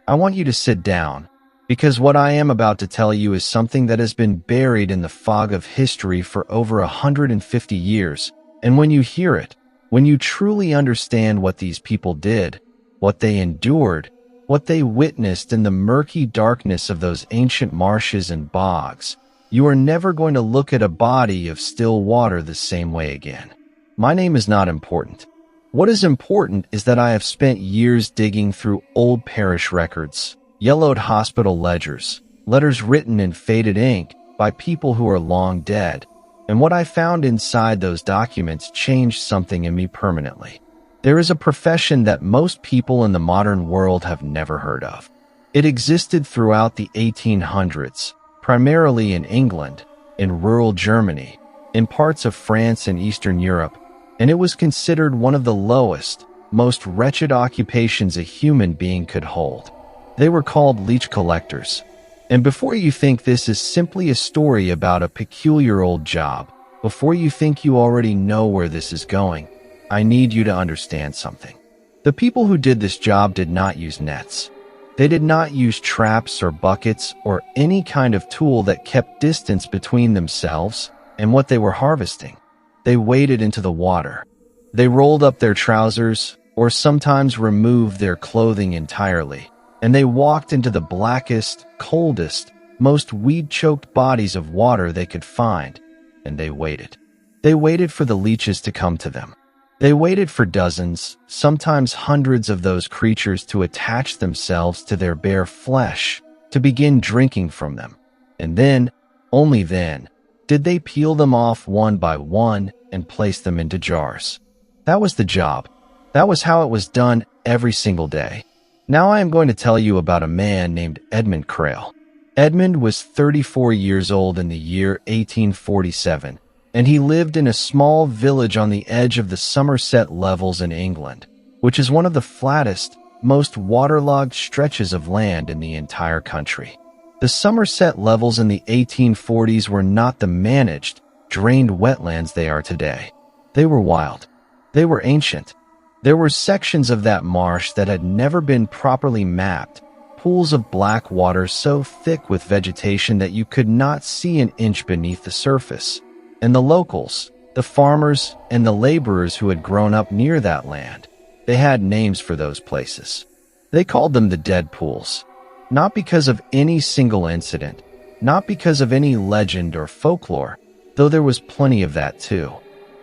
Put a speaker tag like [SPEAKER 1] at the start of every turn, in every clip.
[SPEAKER 1] I want you to sit down, because what I am about to tell you is something that has been buried in the fog of history for over 150 years, and when you hear it, when you truly understand what these people did, what they endured, what they witnessed in the murky darkness of those ancient marshes and bogs, you are never going to look at a body of still water the same way again. My name is not important. What is important is that I have spent years digging through old parish records, yellowed hospital ledgers, letters written in faded ink by people who are long dead, and what I found inside those documents changed something in me permanently. There is a profession that most people in the modern world have never heard of. It existed throughout the 1800s, primarily in England, in rural Germany, in parts of France and Eastern Europe, and it was considered one of the lowest, most wretched occupations a human being could hold. They were called leech collectors. And before you think this is simply a story about a peculiar old job, before you think you already know where this is going, I need you to understand something. The people who did this job did not use nets. They did not use traps or buckets or any kind of tool that kept distance between themselves and what they were harvesting. They waded into the water. They rolled up their trousers or sometimes removed their clothing entirely, and they walked into the blackest, coldest, most weed-choked bodies of water they could find, and they waited. They waited for the leeches to come to them. They waited for dozens, sometimes hundreds of those creatures to attach themselves to their bare flesh, to begin drinking from them. And then, only then, did they peel them off one by one and place them into jars. That was the job. That was how it was done every single day. Now I am going to tell you about a man named Edmund Crail. Edmund was 34 years old in the year 1847, and he lived in a small village on the edge of the Somerset Levels in England, which is one of the flattest, most waterlogged stretches of land in the entire country. The Somerset Levels in the 1840s were not the managed, drained wetlands they are today. They were wild. They were ancient. There were sections of that marsh that had never been properly mapped, pools of black water so thick with vegetation that you could not see an inch beneath the surface. And the locals, the farmers and the laborers who had grown up near that land, they had names for those places. They called them the dead pools. Not because of any single incident, not because of any legend or folklore, though there was plenty of that too.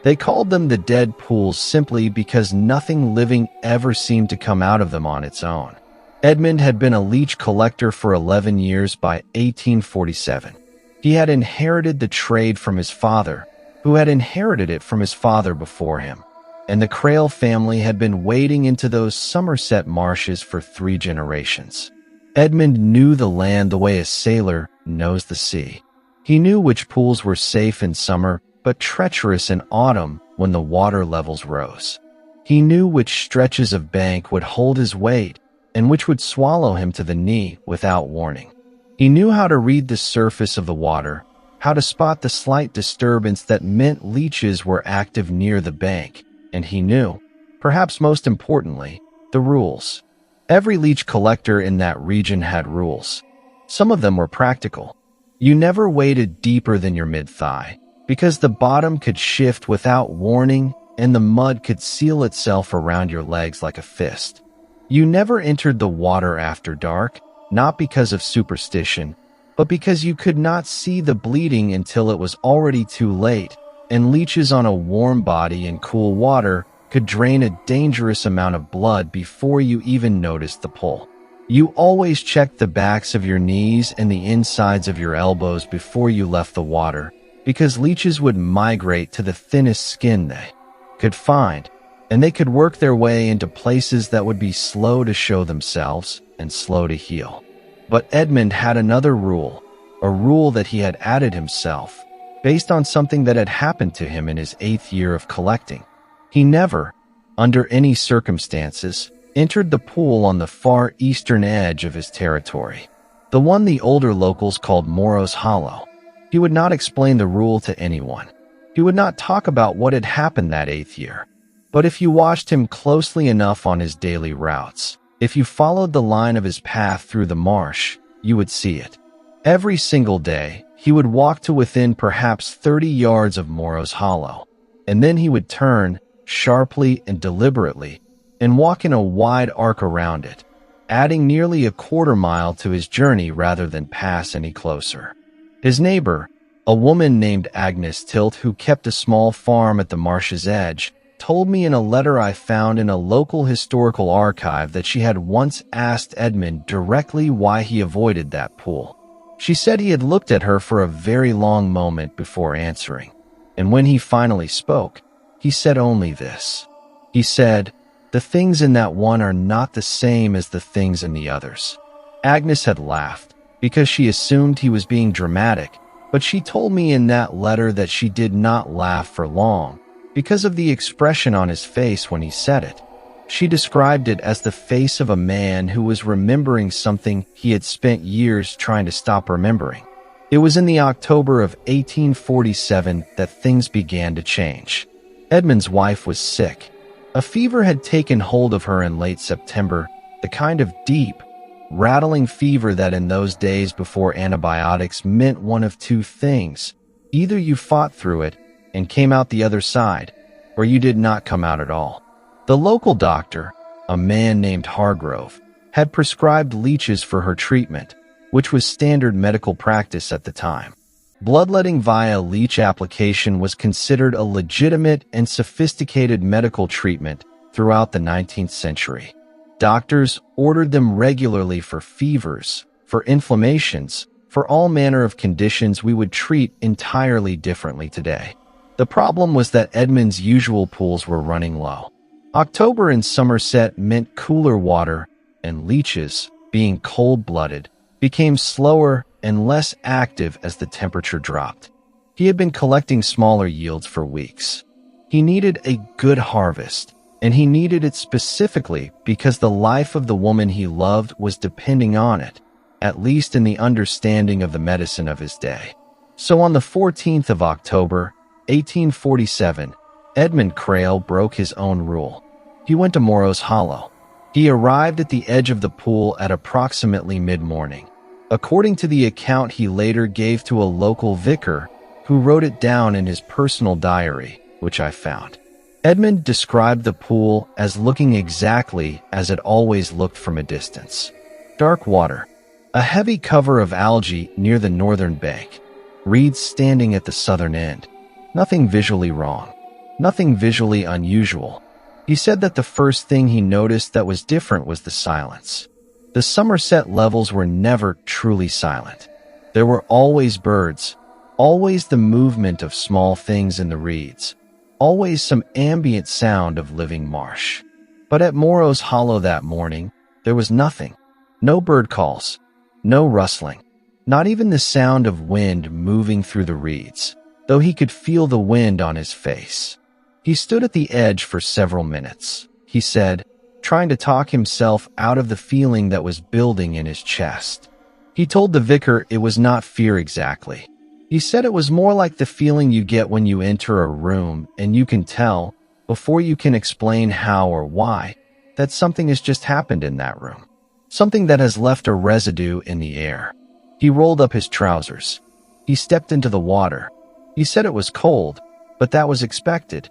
[SPEAKER 1] They called them the dead pools simply because nothing living ever seemed to come out of them on its own. Edmund had been a leech collector for 11 years by 1847. He had inherited the trade from his father, who had inherited it from his father before him, and the Crail family had been wading into those Somerset marshes for 3 generations. Edmund knew the land the way a sailor knows the sea. He knew which pools were safe in summer but treacherous in autumn when the water levels rose. He knew which stretches of bank would hold his weight and which would swallow him to the knee without warning. He knew how to read the surface of the water, how to spot the slight disturbance that meant leeches were active near the bank, and he knew, perhaps most importantly, the rules. Every leech collector in that region had rules. Some of them were practical. You never waded deeper than your mid-thigh, because the bottom could shift without warning and the mud could seal itself around your legs like a fist. You never entered the water after dark, not because of superstition, but because you could not see the bleeding until it was already too late, and leeches on a warm body in cool water could drain a dangerous amount of blood before you even noticed the pull. You always checked the backs of your knees and the insides of your elbows before you left the water, because leeches would migrate to the thinnest skin they could find, and they could work their way into places that would be slow to show themselves and slow to heal. But Edmund had another rule, a rule that he had added himself, based on something that had happened to him in his 8th year of collecting. He never, under any circumstances, entered the pool on the far eastern edge of his territory, the one the older locals called Morrow's Hollow. He would not explain the rule to anyone. He would not talk about what had happened that 8th year. But if you watched him closely enough on his daily routes, If you followed the line of his path through the marsh, you would see it. Every single day, he would walk to within perhaps 30 yards of Morrow's Hollow, and then he would turn, sharply and deliberately, and walk in a wide arc around it, adding nearly a quarter mile to his journey rather than pass any closer. His neighbor, a woman named Agnes Tilt who kept a small farm at the marsh's edge, told me in a letter I found in a local historical archive that she had once asked Edmund directly why he avoided that pool. She said he had looked at her for a very long moment before answering, and when he finally spoke, he said only this. He said, "The things in that one are not the same as the things in the others." Agnes had laughed, because she assumed he was being dramatic, but she told me in that letter that she did not laugh for long, because of the expression on his face when he said it. She described it as the face of a man who was remembering something he had spent years trying to stop remembering. It was in the October of 1847 that things began to change. Edmund's wife was sick. A fever had taken hold of her in late September, the kind of deep, rattling fever that in those days before antibiotics meant one of two things. Either you fought through it and came out the other side, or you did not come out at all. The local doctor, a man named Hargrove, had prescribed leeches for her treatment, which was standard medical practice at the time. Bloodletting via leech application was considered a legitimate and sophisticated medical treatment throughout the 19th century. Doctors ordered them regularly for fevers, for inflammations, for all manner of conditions we would treat entirely differently today. The problem was that Edmund's usual pools were running low. October in Somerset meant cooler water, and leeches, being cold-blooded, became slower and less active as the temperature dropped. He had been collecting smaller yields for weeks. He needed a good harvest, and he needed it specifically because the life of the woman he loved was depending on it, at least in the understanding of the medicine of his day. So on the 14th of October, 1847, Edmund Crail broke his own rule. He went to Morrow's Hollow. He arrived at the edge of the pool at approximately mid-morning. According to the account he later gave to a local vicar, who wrote it down in his personal diary, which I found. Edmund described the pool as looking exactly as it always looked from a distance. Dark water, a heavy cover of algae near the northern bank, reeds standing at the southern end. Nothing visually wrong. Nothing visually unusual. He said that the first thing he noticed that was different was the silence. The Somerset levels were never truly silent. There were always birds, always the movement of small things in the reeds, always some ambient sound of living marsh. But at Morrow's Hollow that morning, there was nothing. No bird calls, no rustling, not even the sound of wind moving through the reeds, though he could feel the wind on his face. He stood at the edge for several minutes, he said, trying to talk himself out of the feeling that was building in his chest. He told the vicar it was not fear exactly. He said it was more like the feeling you get when you enter a room and you can tell, before you can explain how or why, that something has just happened in that room. Something that has left a residue in the air. He rolled up his trousers. He stepped into the water. He said it was cold, but that was expected.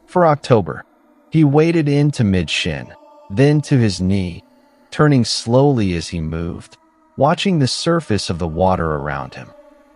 [SPEAKER 1] For October, he waded into mid-shin, then to his knee, turning slowly as he moved, watching the surface of the water around him.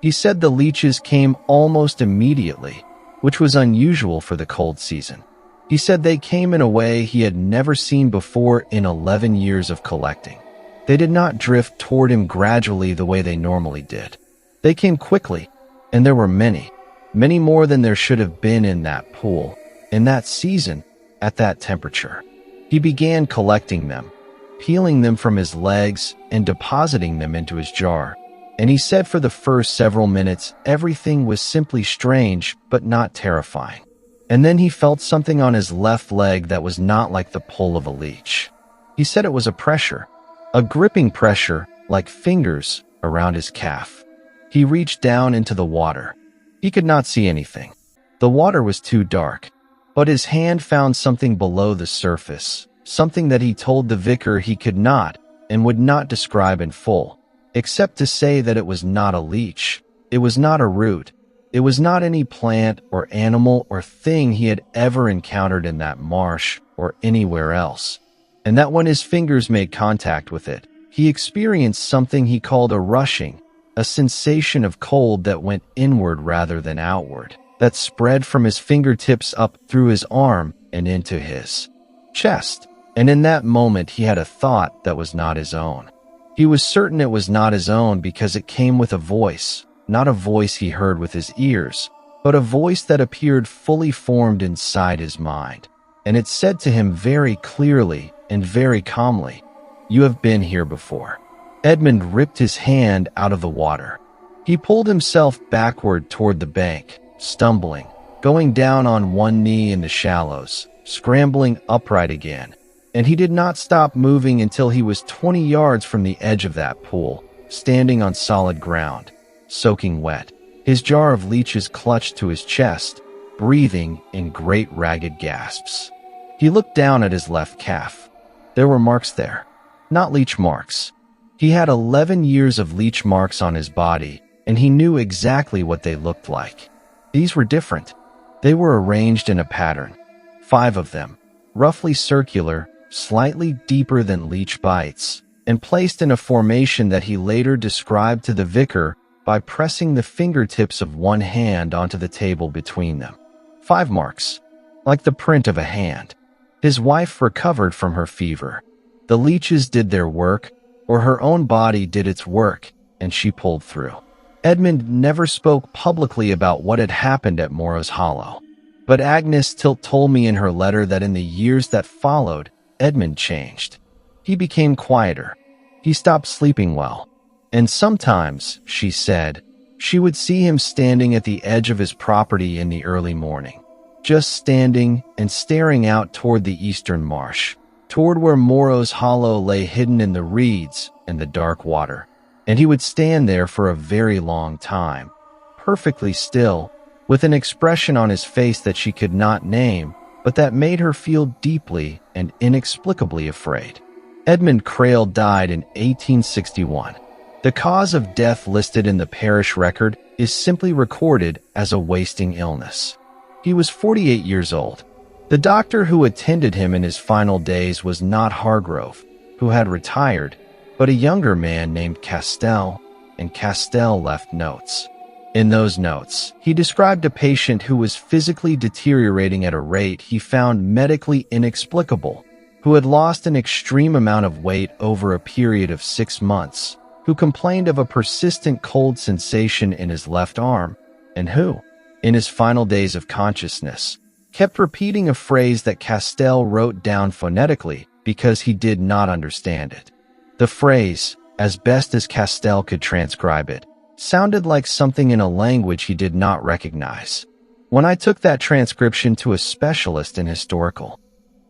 [SPEAKER 1] He said the leeches came almost immediately, which was unusual for the cold season. He said they came in a way he had never seen before in 11 years of collecting. They did not drift toward him gradually the way they normally did. They came quickly, and there were many, many more than there should have been in that pool, in that season, at that temperature. He began collecting them, peeling them from his legs and depositing them into his jar. And he said for the first several minutes, everything was simply strange, but not terrifying. And then he felt something on his left leg that was not like the pull of a leech. He said it was a pressure, a gripping pressure, like fingers around his calf. He reached down into the water. He could not see anything. The water was too dark, but his hand found something below the surface, something that he told the vicar he could not and would not describe in full, except to say that it was not a leech, it was not a root, it was not any plant or animal or thing he had ever encountered in that marsh or anywhere else, and that when his fingers made contact with it, he experienced something he called a rushing, a sensation of cold that went inward rather than outward, that spread from his fingertips up through his arm and into his chest. And in that moment he had a thought that was not his own. He was certain it was not his own because it came with a voice, not a voice he heard with his ears, but a voice that appeared fully formed inside his mind. And it said to him very clearly and very calmly, "You have been here before." Edmund ripped his hand out of the water. He pulled himself backward toward the bank, stumbling, going down on one knee in the shallows, scrambling upright again, and he did not stop moving until he was 20 yards from the edge of that pool, standing on solid ground, soaking wet, his jar of leeches clutched to his chest, breathing in great ragged gasps. He looked down at his left calf. There were marks there, not leech marks. He had 11 years of leech marks on his body, and he knew exactly what they looked like. These were different. They were arranged in a pattern, 5 of them, roughly circular, slightly deeper than leech bites, and placed in a formation that he later described to the vicar by pressing the fingertips of one hand onto the table between them. 5 marks, like the print of a hand. His wife recovered from her fever. The leeches did their work, or her own body did its work, and she pulled through. Edmund never spoke publicly about what had happened at Morrow's Hollow, but Agnes Tilt told me in her letter that in the years that followed, Edmund changed. He became quieter. He stopped sleeping well. And sometimes, she said, she would see him standing at the edge of his property in the early morning, just standing and staring out toward the eastern marsh, toward where Morrow's Hollow lay hidden in the reeds and the dark water. And he would stand there for a very long time, perfectly still, with an expression on his face that she could not name, but that made her feel deeply and inexplicably afraid. Edmund Crail died in 1861. The cause of death listed in the parish record is simply recorded as a wasting illness. He was 48 years old. The doctor who attended him in his final days was not Hargrove, who had retired, but a younger man named Castell, and Castell left notes. In those notes, he described a patient who was physically deteriorating at a rate he found medically inexplicable, who had lost an extreme amount of weight over a period of 6 months, who complained of a persistent cold sensation in his left arm, and who, in his final days of consciousness, kept repeating a phrase that Castell wrote down phonetically because he did not understand it. The phrase, as best as Castell could transcribe it, sounded like something in a language he did not recognize. When I took that transcription to a specialist in historical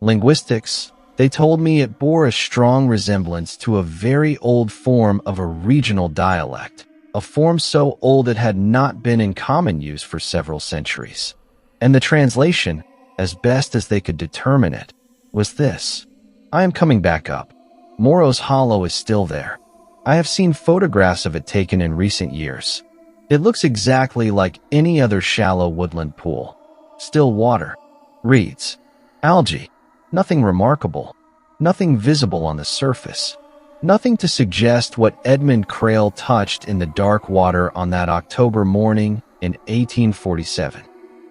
[SPEAKER 1] linguistics, they told me it bore a strong resemblance to a very old form of a regional dialect, a form so old it had not been in common use for several centuries. And the translation, as best as they could determine it, was this: "I am coming back up. Morrow's Hollow is still there. I have seen photographs of it taken in recent years. It looks exactly like any other shallow woodland pool. Still water, reeds, algae, nothing remarkable, nothing visible on the surface, nothing to suggest what Edmund Crail touched in the dark water on that October morning in 1847.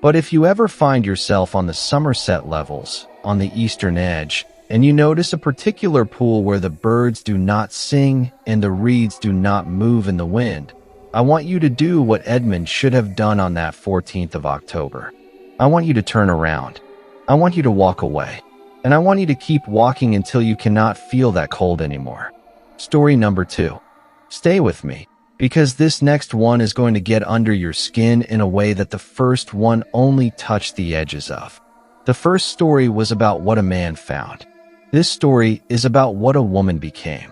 [SPEAKER 1] But if you ever find yourself on the Somerset levels, on the eastern edge, and you notice a particular pool where the birds do not sing and the reeds do not move in the wind, I want you to do what Edmund should have done on that 14th of October. I want you to turn around. I want you to walk away. And I want you to keep walking until you cannot feel that cold anymore." Story number 2. Stay with me, because this next one is going to get under your skin in a way that the first one only touched the edges of. The first story was about what a man found. This story is about what a woman became.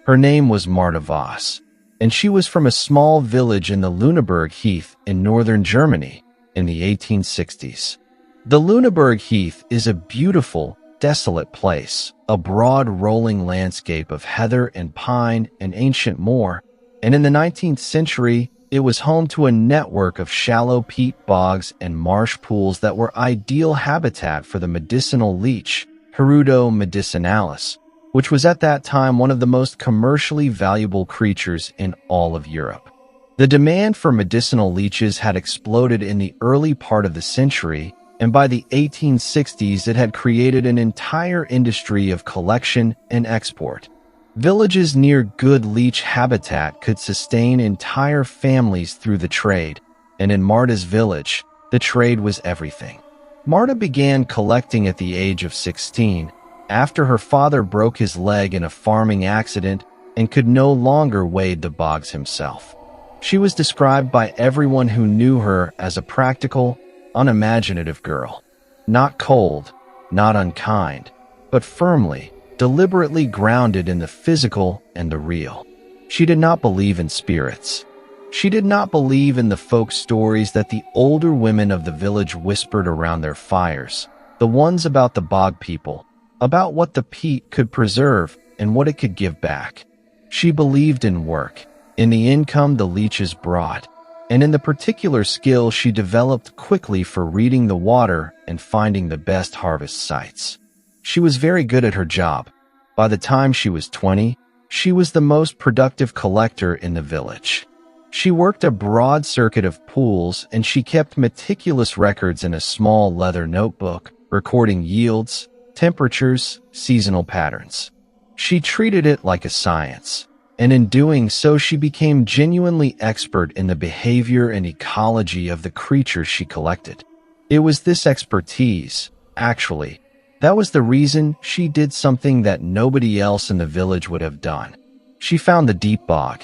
[SPEAKER 1] Her name was Martha Voss, and she was from a small village in the Lüneburg Heath in northern Germany in the 1860s. The Lüneburg Heath is a beautiful, desolate place, a broad rolling landscape of heather and pine and ancient moor, and in the 19th century, it was home to a network of shallow peat bogs and marsh pools that were ideal habitat for the medicinal leech, Hirudo medicinalis, which was at that time one of the most commercially valuable creatures in all of Europe. The demand for medicinal leeches had exploded in the early part of the century, and by the 1860s it had created an entire industry of collection and export. Villages near good leech habitat could sustain entire families through the trade, and in Marta's village, the trade was everything. Marta began collecting at the age of 16, after her father broke his leg in a farming accident and could no longer wade the bogs himself. She was described by everyone who knew her as a practical, unimaginative girl. Not cold, not unkind, but firmly, deliberately grounded in the physical and the real. She did not believe in spirits. She did not believe in the folk stories that the older women of the village whispered around their fires, the ones about the bog people, about what the peat could preserve and what it could give back. She believed in work, in the income the leeches brought, and in the particular skill she developed quickly for reading the water and finding the best harvest sites. She was very good at her job. By the time she was 20, she was the most productive collector in the village. She worked a broad circuit of pools, and she kept meticulous records in a small leather notebook, recording yields, temperatures, seasonal patterns. She treated it like a science, and in doing so she became genuinely expert in the behavior and ecology of the creatures she collected. It was this expertise, actually, that was the reason she did something that nobody else in the village would have done. She found the deep bog.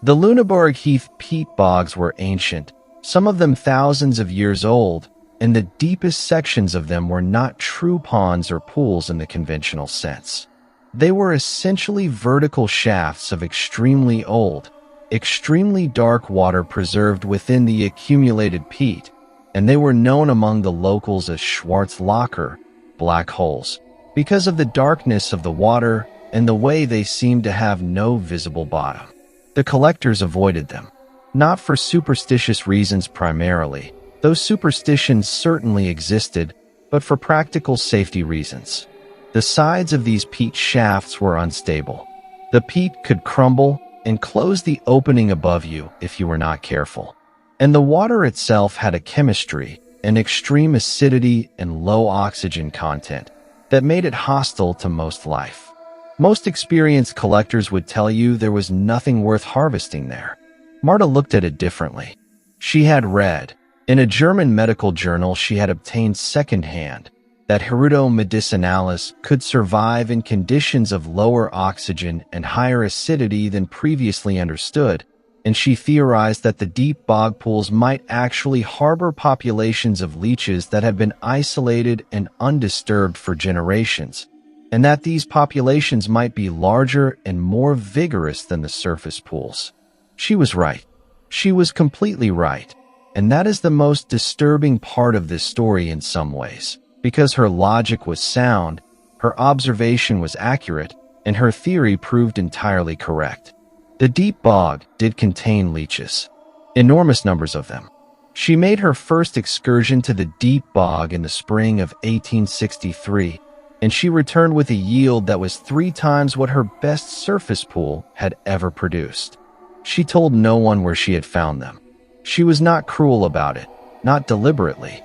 [SPEAKER 1] The Luneburg Heath peat bogs were ancient, some of them thousands of years old, and the deepest sections of them were not true ponds or pools in the conventional sense. They were essentially vertical shafts of extremely old, extremely dark water preserved within the accumulated peat, and they were known among the locals as Schwarzlöcher, black holes, because of the darkness of the water and the way they seemed to have no visible bottom. The collectors avoided them, not for superstitious reasons primarily. Those superstitions certainly existed, but for practical safety reasons. The sides of these peat shafts were unstable. The peat could crumble and close the opening above you if you were not careful. And the water itself had a chemistry, an extreme acidity and low oxygen content that made it hostile to most life. Most experienced collectors would tell you there was nothing worth harvesting there. Marta looked at it differently. She had read, in a German medical journal she had obtained secondhand, that Hirudo medicinalis could survive in conditions of lower oxygen and higher acidity than previously understood, and she theorized that the deep bog pools might actually harbor populations of leeches that had been isolated and undisturbed for generations, and that these populations might be larger and more vigorous than the surface pools. She was right. She was completely right, and that is the most disturbing part of this story in some ways. Because her logic was sound, her observation was accurate, and her theory proved entirely correct. The deep bog did contain leeches, enormous numbers of them. She made her first excursion to the deep bog in the spring of 1863, and she returned with a yield that was 3 times what her best surface pool had ever produced. She told no one where she had found them. She was not cruel about it, not deliberately.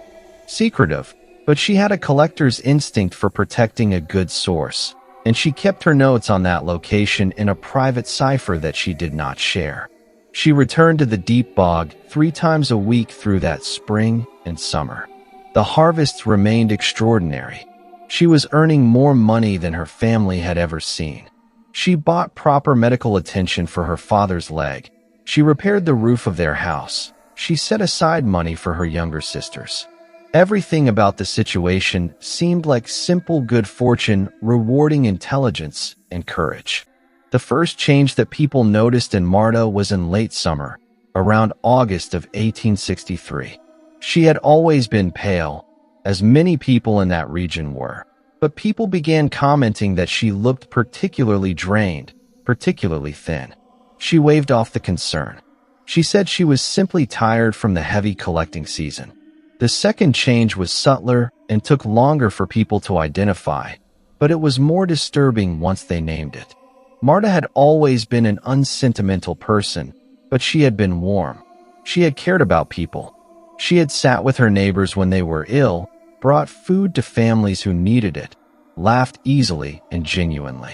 [SPEAKER 1] Secretive, but she had a collector's instinct for protecting a good source, and she kept her notes on that location in a private cipher that she did not share. She returned to the deep bog 3 times a week through that spring and summer. The harvests remained extraordinary. She was earning more money than her family had ever seen. She bought proper medical attention for her father's leg. She repaired the roof of their house. She set aside money for her younger sisters. Everything about the situation seemed like simple good fortune, rewarding intelligence and courage. The first change that people noticed in Marta was in late summer, around August of 1863. She had always been pale, as many people in that region were, but people began commenting that she looked particularly drained, particularly thin. She waved off the concern. She said she was simply tired from the heavy collecting season. The second change was subtler and took longer for people to identify, but it was more disturbing once they named it. Marta had always been an unsentimental person, but she had been warm. She had cared about people. She had sat with her neighbors when they were ill, brought food to families who needed it, laughed easily and genuinely.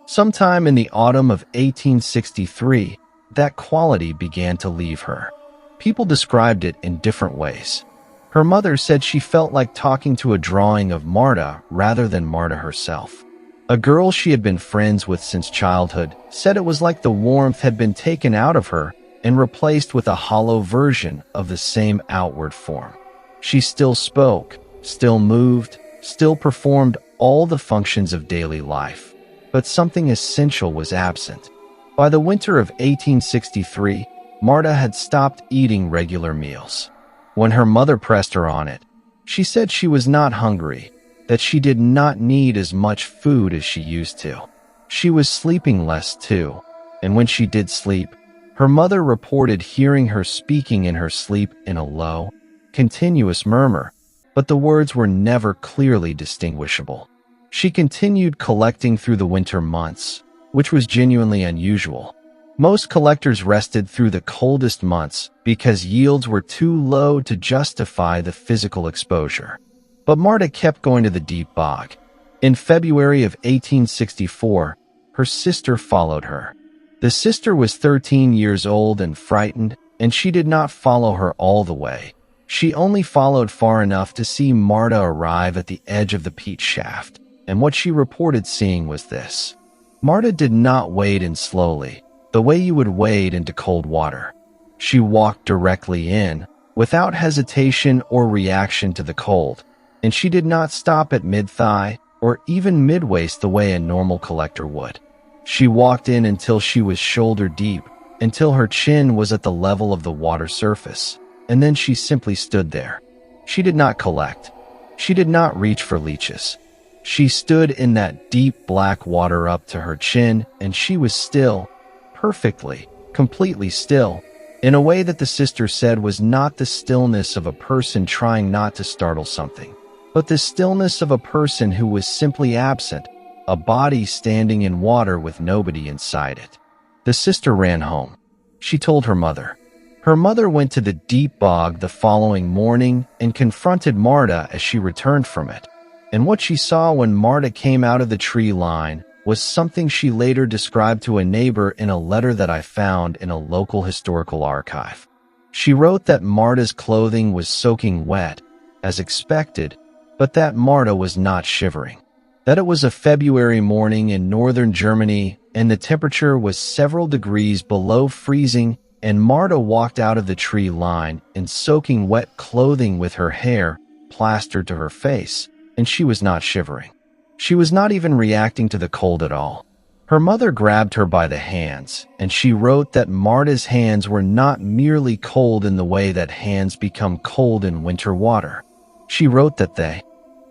[SPEAKER 1] Sometime in the autumn of 1863, that quality began to leave her. People described it in different ways. Her mother said she felt like talking to a drawing of Marta rather than Marta herself. A girl she had been friends with since childhood said it was like the warmth had been taken out of her and replaced with a hollow version of the same outward form. She still spoke, still moved, still performed all the functions of daily life, but something essential was absent. By the winter of 1863, Marta had stopped eating regular meals. When her mother pressed her on it, she said she was not hungry, that she did not need as much food as she used to. She was sleeping less too, and when she did sleep, her mother reported hearing her speaking in her sleep in a low, continuous murmur, but the words were never clearly distinguishable. She continued collecting through the winter months, which was genuinely unusual. Most collectors rested through the coldest months because yields were too low to justify the physical exposure. But Marta kept going to the deep bog. In February of 1864, her sister followed her. The sister was 13 years old and frightened, and she did not follow her all the way. She only followed far enough to see Marta arrive at the edge of the peat shaft, and what she reported seeing was this. Marta did not wade in slowly, the way you would wade into cold water. She walked directly in, without hesitation or reaction to the cold, and she did not stop at mid-thigh or even mid-waist the way a normal collector would. She walked in until she was shoulder deep, until her chin was at the level of the water surface. And then she simply stood there. She did not collect. She did not reach for leeches. She stood in that deep black water up to her chin, and she was still, perfectly, completely still, in a way that the sister said was not the stillness of a person trying not to startle something, but the stillness of a person who was simply absent, a body standing in water with nobody inside it. The sister ran home. She told her mother. Her mother went to the deep bog the following morning and confronted Marta as she returned from it. And what she saw when Marta came out of the tree line was something she later described to a neighbor in a letter that I found in a local historical archive. She wrote that Marta's clothing was soaking wet, as expected, but that Marta was not shivering. That it was a February morning in northern Germany and the temperature was several degrees below freezing, and Marta walked out of the tree line in soaking wet clothing with her hair plastered to her face, and she was not shivering. She was not even reacting to the cold at all. Her mother grabbed her by the hands, and she wrote that Marta's hands were not merely cold in the way that hands become cold in winter water. She wrote that they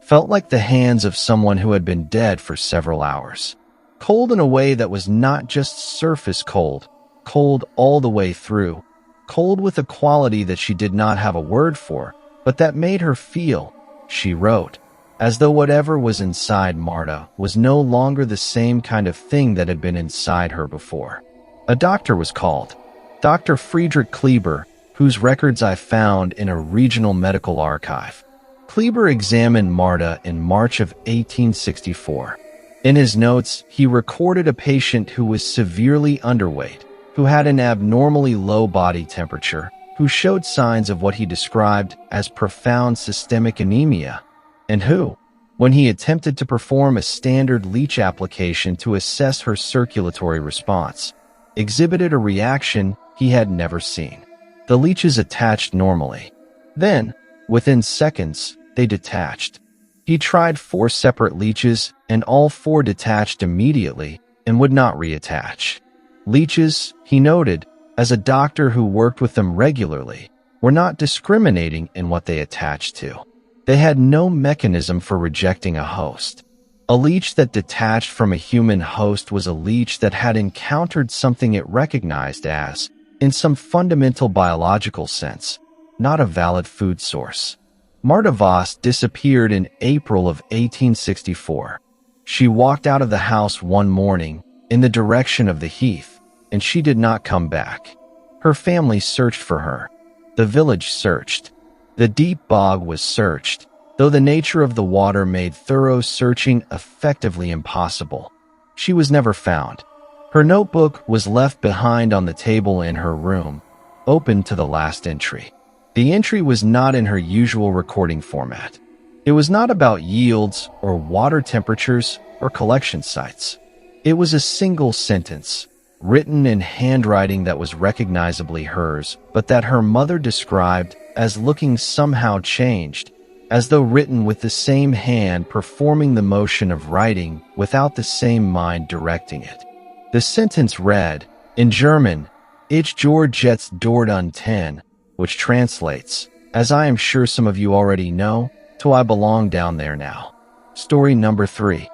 [SPEAKER 1] felt like the hands of someone who had been dead for several hours. Cold in a way that was not just surface cold, cold all the way through, cold with a quality that she did not have a word for, but that made her feel, she wrote, as though whatever was inside Marta was no longer the same kind of thing that had been inside her before. A doctor was called, Dr. Friedrich Kleber, whose records I found in a regional medical archive. Kleber examined Marta in March of 1864. In his notes, he recorded a patient who was severely underweight, who had an abnormally low body temperature, who showed signs of what he described as profound systemic anemia, and who, when he attempted to perform a standard Leech application to assess her circulatory response, exhibited a reaction he had never seen. The leeches attached normally. Then, within seconds, they detached. He tried 4 separate leeches, and all 4 detached immediately and would not reattach. Leeches, he noted, as a doctor who worked with them regularly, were not discriminating in what they attached to. They had no mechanism for rejecting a host. A leech that detached from a human host was a leech that had encountered something it recognized as, in some fundamental biological sense, not a valid food source. Marta Voss disappeared in April of 1864. She walked out of the house one morning in the direction of the heath, and she did not come back. Her family searched for her. The village searched. The deep bog was searched, though the nature of the water made thorough searching effectively impossible. She was never found. Her notebook was left behind on the table in her room, open to the last entry. The entry was not in her usual recording format. It was not about yields or water temperatures or collection sites. It was a single sentence, written in handwriting that was recognizably hers, but that her mother described as looking somehow changed, as though written with the same hand performing the motion of writing without the same mind directing it. The sentence read, in German, Ich gehe jetzt dort unten, which translates, as I am sure some of you already know, to I belong down there now. Story number 3.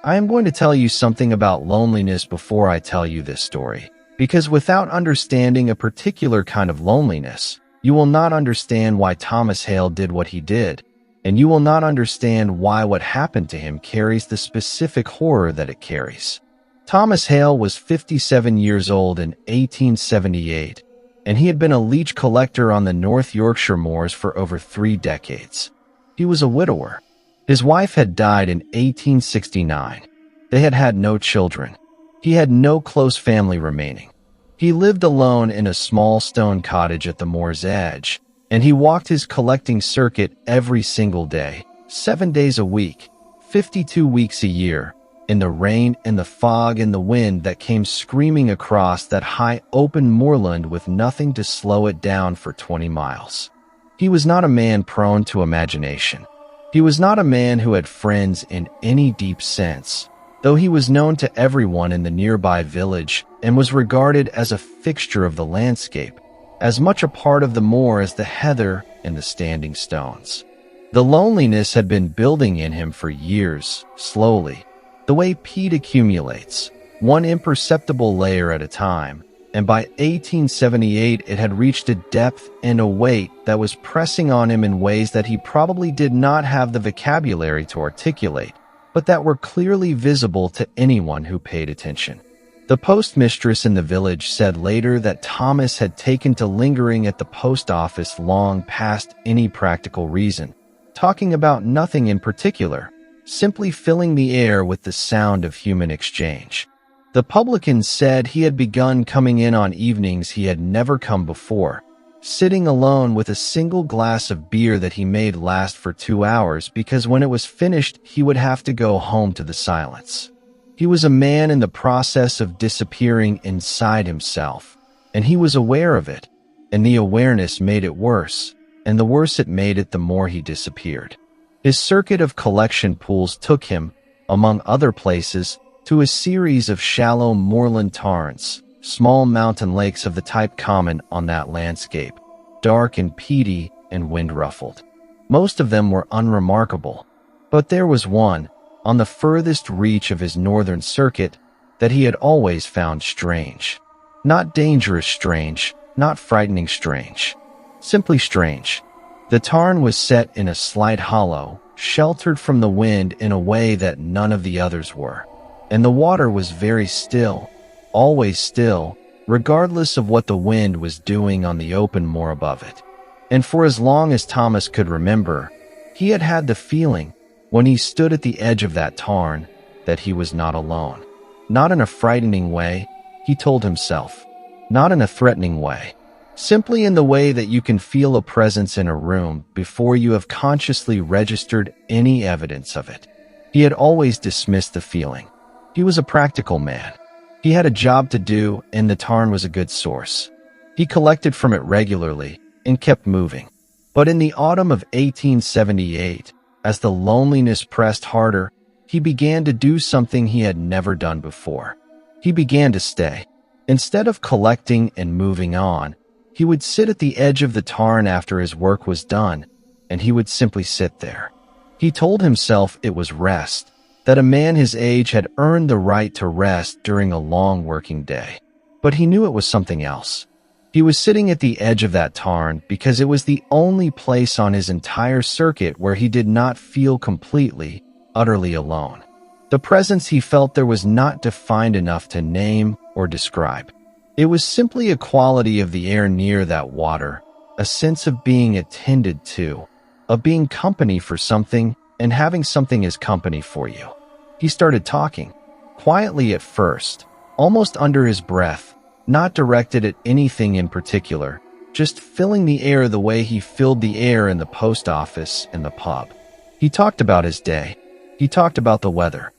[SPEAKER 1] I am going to tell you something about loneliness before I tell you this story, because without understanding a particular kind of loneliness, you will not understand why Thomas Hale did what he did, and you will not understand why what happened to him carries the specific horror that it carries. Thomas Hale was 57 years old in 1878, and he had been a leech collector on the North Yorkshire moors for over 3 decades. He was a widower. His wife had died in 1869. They had had no children. He had no close family remaining. He lived alone in a small stone cottage at the moor's edge, and he walked his collecting circuit every single day, 7 days a week, 52 weeks a year, in the rain and the fog and the wind that came screaming across that high open moorland with nothing to slow it down for 20 miles. He was not a man prone to imagination. He was not a man who had friends in any deep sense, though he was known to everyone in the nearby village and was regarded as a fixture of the landscape, as much a part of the moor as the heather and the standing stones. The loneliness had been building in him for years, slowly, the way peat accumulates, one imperceptible layer at a time, and by 1878 it had reached a depth and a weight that was pressing on him in ways that he probably did not have the vocabulary to articulate, but that were clearly visible to anyone who paid attention. The postmistress in the village said later that Thomas had taken to lingering at the post office long past any practical reason, talking about nothing in particular, simply filling the air with the sound of human exchange. The publican said he had begun coming in on evenings he had never come before, sitting alone with a single glass of beer that he made last for 2 hours because when it was finished he would have to go home to the silence. He was a man in the process of disappearing inside himself, and he was aware of it, and the awareness made it worse, and the worse it made it the more he disappeared. His circuit of collection pools took him, among other places, to a series of shallow moorland tarns, small mountain lakes of the type common on that landscape, dark and peaty and wind-ruffled. Most of them were unremarkable, but there was one, on the furthest reach of his northern circuit, that he had always found strange. Not dangerous strange, not frightening strange. Simply strange. The tarn was set in a slight hollow, sheltered from the wind in a way that none of the others were. And the water was very still, always still, regardless of what the wind was doing on the open moor above it. And for as long as Thomas could remember, he had had the feeling, when he stood at the edge of that tarn, that he was not alone. Not in a frightening way, he told himself. Not in a threatening way. Simply in the way that you can feel a presence in a room before you have consciously registered any evidence of it. He had always dismissed the feeling. He was a practical man. He had a job to do, and the tarn was a good source. He collected from it regularly and kept moving. But in the autumn of 1878, as the loneliness pressed harder, he began to do something he had never done before. He began to stay. Instead of collecting and moving on, he would sit at the edge of the tarn after his work was done, and he would simply sit there. He told himself it was rest, that a man his age had earned the right to rest during a long working day. But he knew it was something else. He was sitting at the edge of that tarn because it was the only place on his entire circuit where he did not feel completely, utterly alone. The presence he felt there was not defined enough to name or describe. It was simply a quality of the air near that water, a sense of being attended to, of being company for something and having something as company for you. He started talking, quietly at first, almost under his breath, not directed at anything in particular, just filling the air the way he filled the air in the post office and the pub. He talked about his day. He talked about the weather.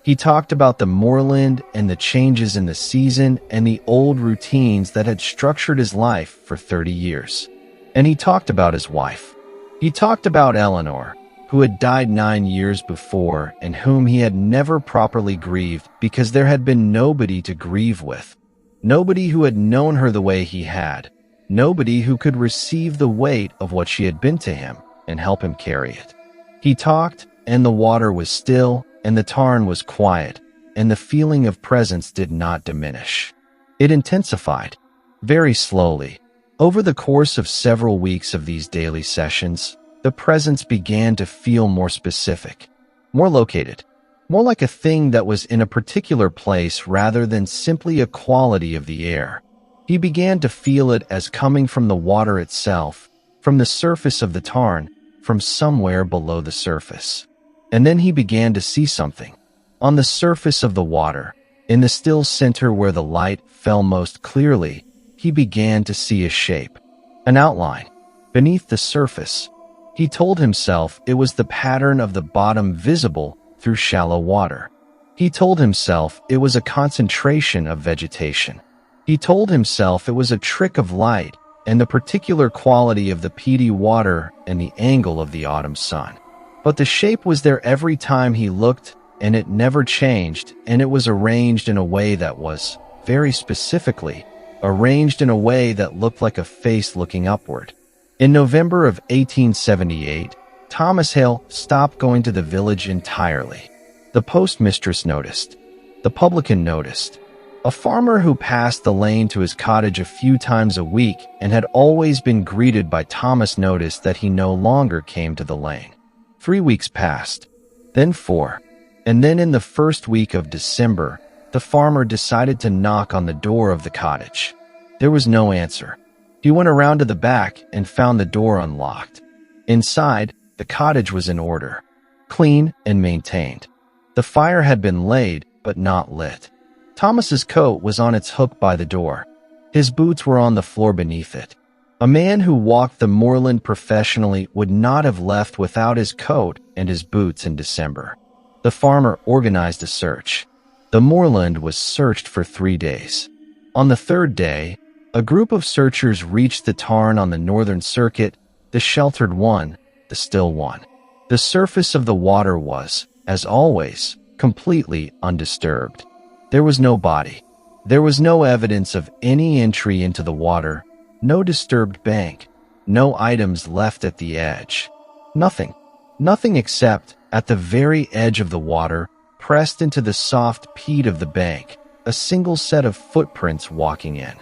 [SPEAKER 1] He talked about the moorland and the changes in the season and the old routines that had structured his life for 30 years. And he talked about his wife. He talked about Eleanor, who had died 9 years before and whom he had never properly grieved because there had been nobody to grieve with. Nobody who had known her the way he had. Nobody who could receive the weight of what she had been to him and help him carry it. He talked, and the water was still, and the tarn was quiet, and the feeling of presence did not diminish. It intensified, very slowly. Over the course of several weeks of these daily sessions, the presence began to feel more specific, more located, more like a thing that was in a particular place rather than simply a quality of the air. He began to feel it as coming from the water itself, from the surface of the tarn, from somewhere below the surface. And then he began to see something. On the surface of the water, in the still center where the light fell most clearly, he began to see a shape, an outline, beneath the surface. He told himself it was the pattern of the bottom visible through shallow water. He told himself it was a concentration of vegetation. He told himself it was a trick of light and the particular quality of the peaty water and the angle of the autumn sun. But the shape was there every time he looked, and it never changed, and it was arranged in a way that was, very specifically, arranged in a way that looked like a face looking upward. In November of 1878, Thomas Hale stopped going to the village entirely. The postmistress noticed. The publican noticed. A farmer who passed the lane to his cottage a few times a week and had always been greeted by Thomas noticed that he no longer came to the lane. 3 weeks passed, then 4, and then in the first week of December, the farmer decided to knock on the door of the cottage. There was no answer. He went around to the back and found the door unlocked. Inside, the cottage was in order, clean and maintained. The fire had been laid, but not lit. Thomas's coat was on its hook by the door. His boots were on the floor beneath it. A man who walked the moorland professionally would not have left without his coat and his boots in December. The farmer organized a search. The moorland was searched for 3 days. On the 3rd day, a group of searchers reached the tarn on the northern circuit, the sheltered one, the still one. The surface of the water was, as always, completely undisturbed. There was no body. There was no evidence of any entry into the water, no disturbed bank, no items left at the edge. Nothing. Nothing except, at the very edge of the water, pressed into the soft peat of the bank, a single set of footprints walking in,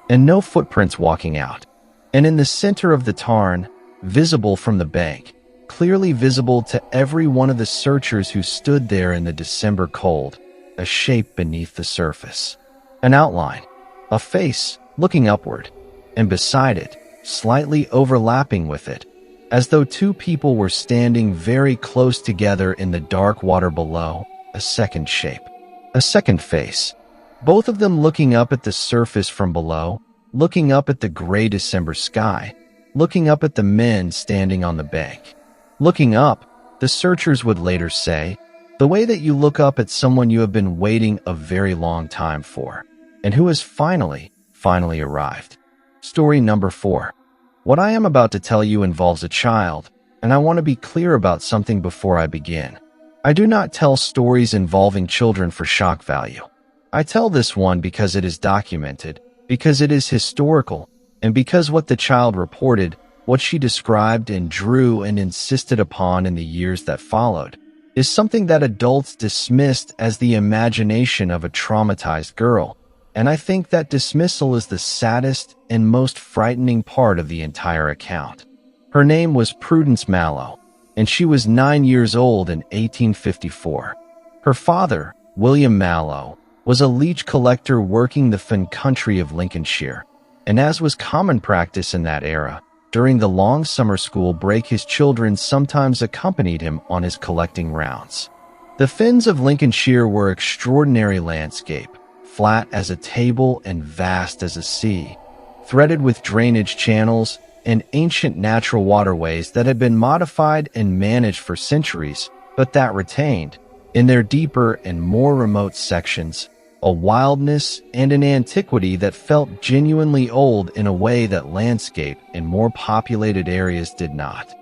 [SPEAKER 1] and no footprints walking out. And in the center of the tarn, visible from the bank, clearly visible to every one of the searchers who stood there in the December cold, a shape beneath the surface. An outline, a face looking upward, and beside it, slightly overlapping with it, as though 2 people were standing very close together in the dark water below, a second shape, a second face, both of them looking up at the surface from below, looking up at the gray December sky, looking up at the men standing on the bank. Looking up, the searchers would later say, the way that you look up at someone you have been waiting a very long time for, and who has finally arrived. Story number 4. What I am about to tell you involves a child, and I want to be clear about something before I begin. I do not tell stories involving children for shock value. I tell this one because it is documented, because it is historical, and because what the child reported, what she described and drew and insisted upon in the years that followed, is something that adults dismissed as the imagination of a traumatized girl, and I think that dismissal is the saddest and most frightening part of the entire account. Her name was Prudence Mallow, and she was 9 years old in 1854. Her father, William Mallow, was a leech collector working the fen country of Lincolnshire, and as was common practice in that era, during the long summer school break his children sometimes accompanied him on his collecting rounds. The fens of Lincolnshire were extraordinary landscape, flat as a table and vast as a sea, threaded with drainage channels and ancient natural waterways that had been modified and managed for centuries, but that retained, in their deeper and more remote sections, a wildness and an antiquity that felt genuinely old in a way that landscape in more populated areas did not.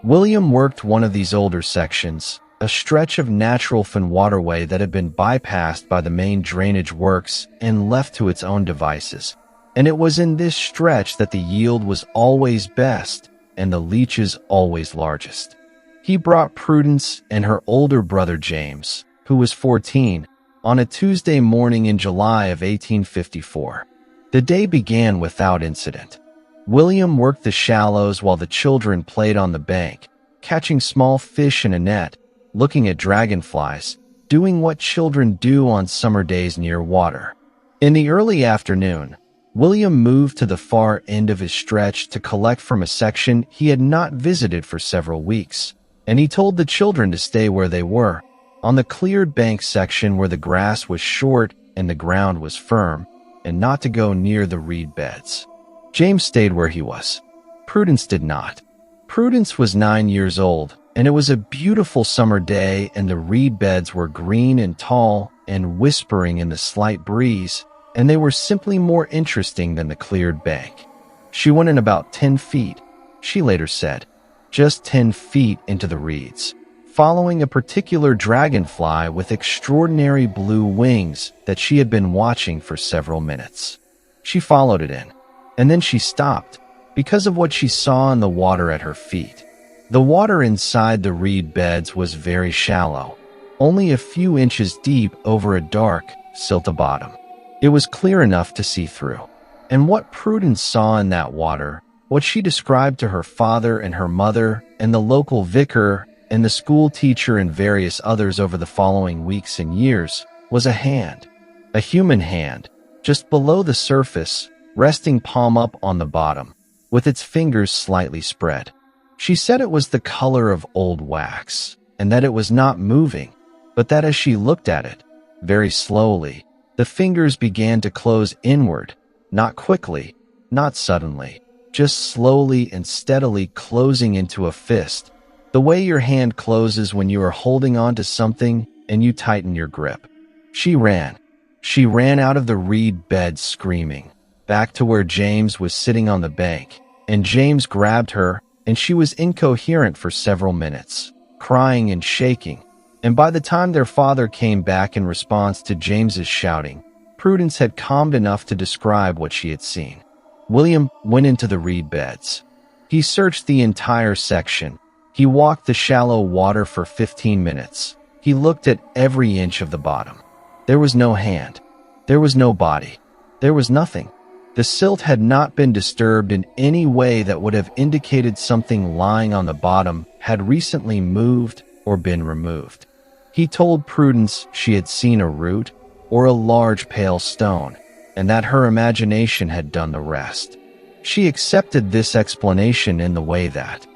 [SPEAKER 1] William worked one of these older sections, a stretch of natural fen waterway that had been bypassed by the main drainage works and left to its own devices. And it was in this stretch that the yield was always best and the leeches always largest. He brought Prudence and her older brother James, who was 14, on a Tuesday morning in July of 1854. The day began without incident. William worked the shallows while the children played on the bank, catching small fish in a net, looking at dragonflies, doing what children do on summer days near water. In the early afternoon, William moved to the far end of his stretch to collect from a section he had not visited for several weeks, and he told the children to stay where they were, on the cleared bank section where the grass was short and the ground was firm, and not to go near the reed beds. James stayed where he was. Prudence did not. Prudence was 9 years old, and it was a beautiful summer day, and the reed beds were green and tall and whispering in the slight breeze, and they were simply more interesting than the cleared bank. She went in about 10 feet, she later said, just 10 feet into the reeds, following a particular dragonfly with extraordinary blue wings that she had been watching for several minutes. She followed it in, and then she stopped because of what she saw in the water at her feet. The water inside the reed beds was very shallow, only a few inches deep over a dark, silty bottom. It was clear enough to see through. And what Prudence saw in that water, what she described to her father and her mother and the local vicar and the school teacher and various others over the following weeks and years, was a hand, a human hand, just below the surface, resting palm up on the bottom, with its fingers slightly spread. She said it was the color of old wax, and that it was not moving, but that as she looked at it, very slowly, the fingers began to close inward, not quickly, not suddenly, just slowly and steadily closing into a fist, the way your hand closes when you are holding on to something and you tighten your grip. She ran. She ran out of the reed bed screaming, back to where James was sitting on the bank, and James grabbed her, and she was incoherent for several minutes, crying and shaking. And by the time their father came back in response to James's shouting, Prudence had calmed enough to describe what she had seen. William went into the reed beds. He searched the entire section. He walked the shallow water for 15 minutes. He looked at every inch of the bottom. There was no hand. There was no body. There was nothing. The silt had not been disturbed in any way that would have indicated something lying on the bottom had recently moved or been removed. He told Prudence she had seen a root or a large pale stone, and that her imagination had done the rest. She accepted this explanation in the way that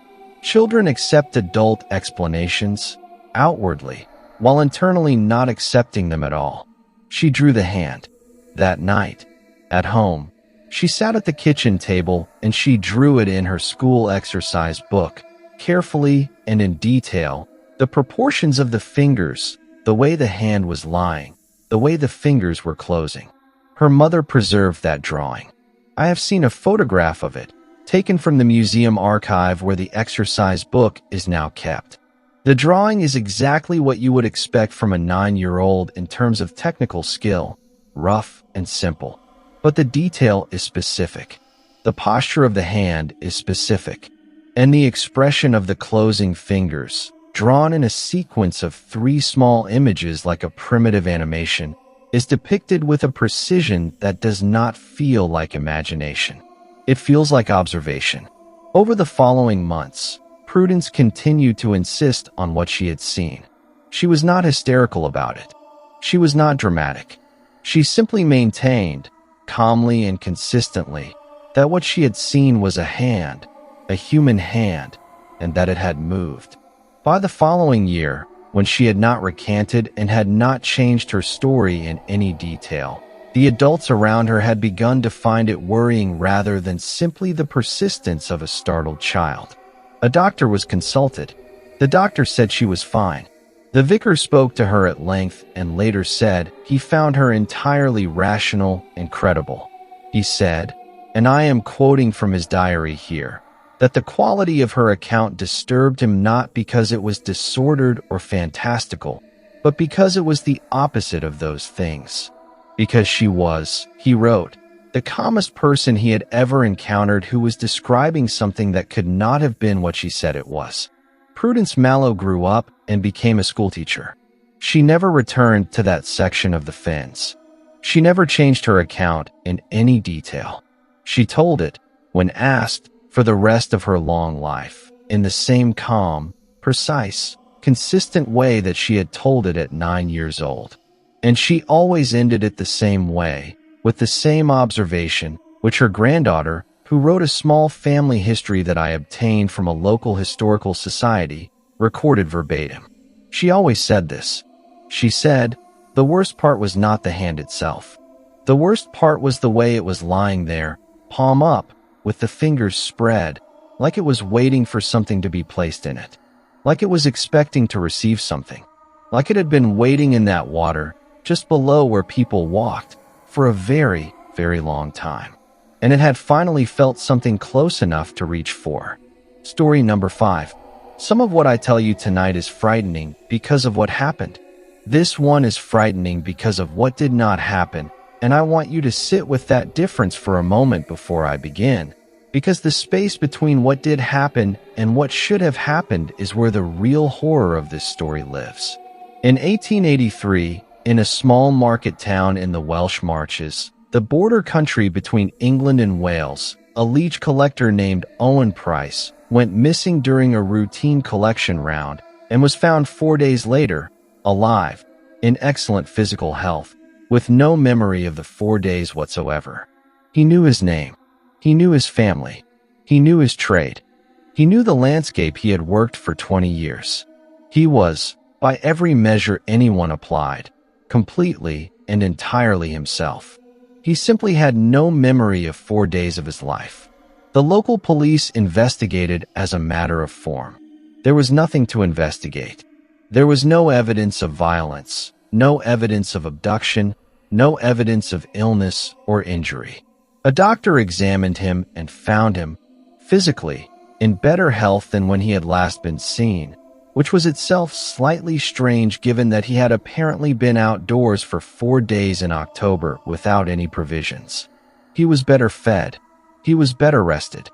[SPEAKER 1] children accept adult explanations outwardly, while internally not accepting them at all. She drew the hand. That night, at home, she sat at the kitchen table and she drew it in her school exercise book, carefully and in detail, the proportions of the fingers, the way the hand was lying, the way the fingers were closing. Her mother preserved that drawing. I have seen a photograph of it, taken from the museum archive where the exercise book is now kept. The drawing is exactly what you would expect from a 9-year-old in terms of technical skill, rough and simple. But the detail is specific. The posture of the hand is specific. And the expression of the closing fingers, drawn in a sequence of 3 small images like a primitive animation, is depicted with a precision that does not feel like imagination. It feels like observation. Over the following months, Prudence continued to insist on what she had seen. She was not hysterical about it. She was not dramatic. She simply maintained, calmly and consistently, that what she had seen was a hand, a human hand, and that it had moved. By the following year, when she had not recanted and had not changed her story in any detail, the adults around her had begun to find it worrying rather than simply the persistence of a startled child. A doctor was consulted. The doctor said she was fine. The vicar spoke to her at length and later said he found her entirely rational and credible. He said, and I am quoting from his diary here, that the quality of her account disturbed him not because it was disordered or fantastical, but because it was the opposite of those things. Because she was, he wrote, the calmest person he had ever encountered who was describing something that could not have been what she said it was. Prudence Mallow grew up and became a schoolteacher. She never returned to that section of the fens. She never changed her account in any detail. She told it, when asked, for the rest of her long life, in the same calm, precise, consistent way that she had told it at 9 years old. And she always ended it the same way, with the same observation, which her granddaughter, who wrote a small family history that I obtained from a local historical society, recorded verbatim. She always said this. She said, the worst part was not the hand itself. The worst part was the way it was lying there, palm up, with the fingers spread, like it was waiting for something to be placed in it, like it was expecting to receive something, like it had been waiting in that water, just below where people walked, for a very, very long time. And it had finally felt something close enough to reach for. Story number 5. Some of what I tell you tonight is frightening because of what happened. This one is frightening because of what did not happen, and I want you to sit with that difference for a moment before I begin, because the space between what did happen and what should have happened is where the real horror of this story lives. In 1883, in a small market town in the Welsh Marches, the border country between England and Wales, a Leech collector named Owen Price went missing during a routine collection round and was found 4 days later, alive, in excellent physical health, with no memory of the 4 days whatsoever. He knew his name. He knew his family. He knew his trade. He knew the landscape he had worked for 20 years. He was, by every measure anyone applied, completely and entirely himself. He simply had no memory of 4 days of his life. The local police investigated as a matter of form. There was nothing to investigate. There was no evidence of violence, no evidence of abduction, no evidence of illness or injury. A doctor examined him and found him, physically, in better health than when he had last been seen, which was itself slightly strange given that he had apparently been outdoors for 4 days in October without any provisions. He was better fed. He was better rested.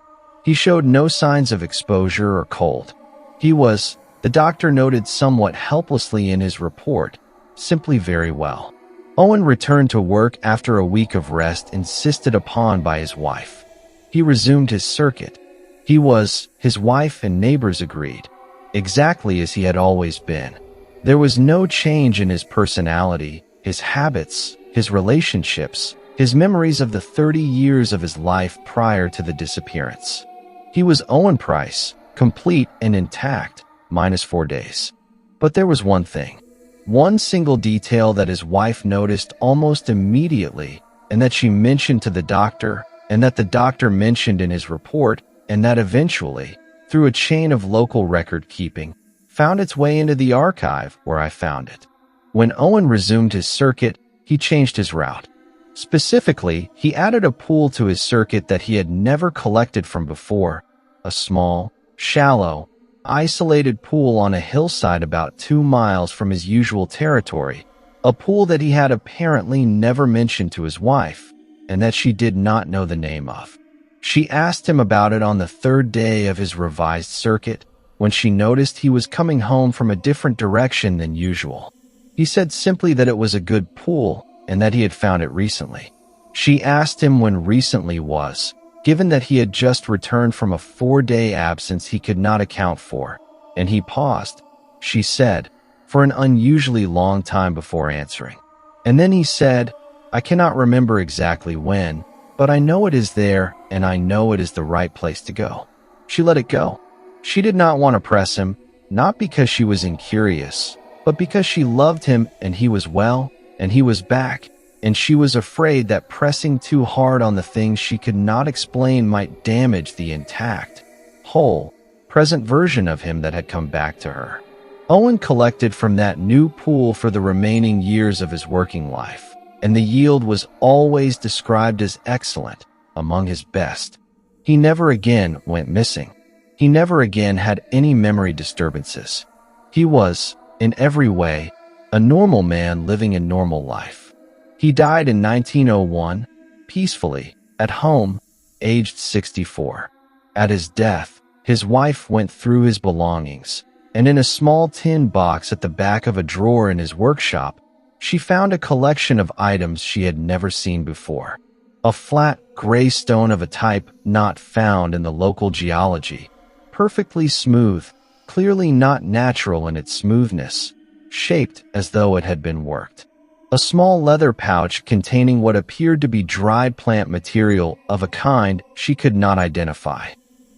[SPEAKER 1] He showed no signs of exposure or cold. He was, the doctor noted somewhat helplessly in his report, simply very well. Owen returned to work after a week of rest insisted upon by his wife. He resumed his circuit. He was, his wife and neighbors agreed, exactly as he had always been. There was no change in his personality, his habits, his relationships, his memories of the 30 years of his life prior to the disappearance. He was Owen Price, complete and intact, minus 4 days. But there was one thing. One single detail that his wife noticed almost immediately, and that she mentioned to the doctor, and that the doctor mentioned in his report, and that eventually, through a chain of local record keeping, found its way into the archive where I found it. When Owen resumed his circuit, he changed his route. Specifically, he added a pool to his circuit that he had never collected from before, a small, shallow, isolated pool on a hillside about 2 miles from his usual territory, a pool that he had apparently never mentioned to his wife, and that she did not know the name of. She asked him about it on the 3rd day of his revised circuit, when she noticed he was coming home from a different direction than usual. He said simply that it was a good pool and that he had found it recently. She asked him when recently was, given that he had just returned from a 4-day absence he could not account for, and he paused, she said, for an unusually long time before answering. And then he said, "I cannot remember exactly when, but I know it is there and I know it is the right place to go." She let it go. She did not want to press him, not because she was incurious, but because she loved him and he was well, and he was back, and she was afraid that pressing too hard on the things she could not explain might damage the intact, whole, present version of him that had come back to her. Owen collected from that new pool for the remaining years of his working life, and the yield was always described as excellent, among his best. He never again went missing. He never again had any memory disturbances. He was, in every way, a normal man living a normal life. He died in 1901, peacefully, at home, aged 64. At his death, his wife went through his belongings, and in a small tin box at the back of a drawer in his workshop, she found a collection of items she had never seen before. A flat, gray stone of a type not found in the local geology, perfectly smooth, clearly not natural in its smoothness, shaped as though it had been worked. A small leather pouch containing what appeared to be dried plant material of a kind she could not identify,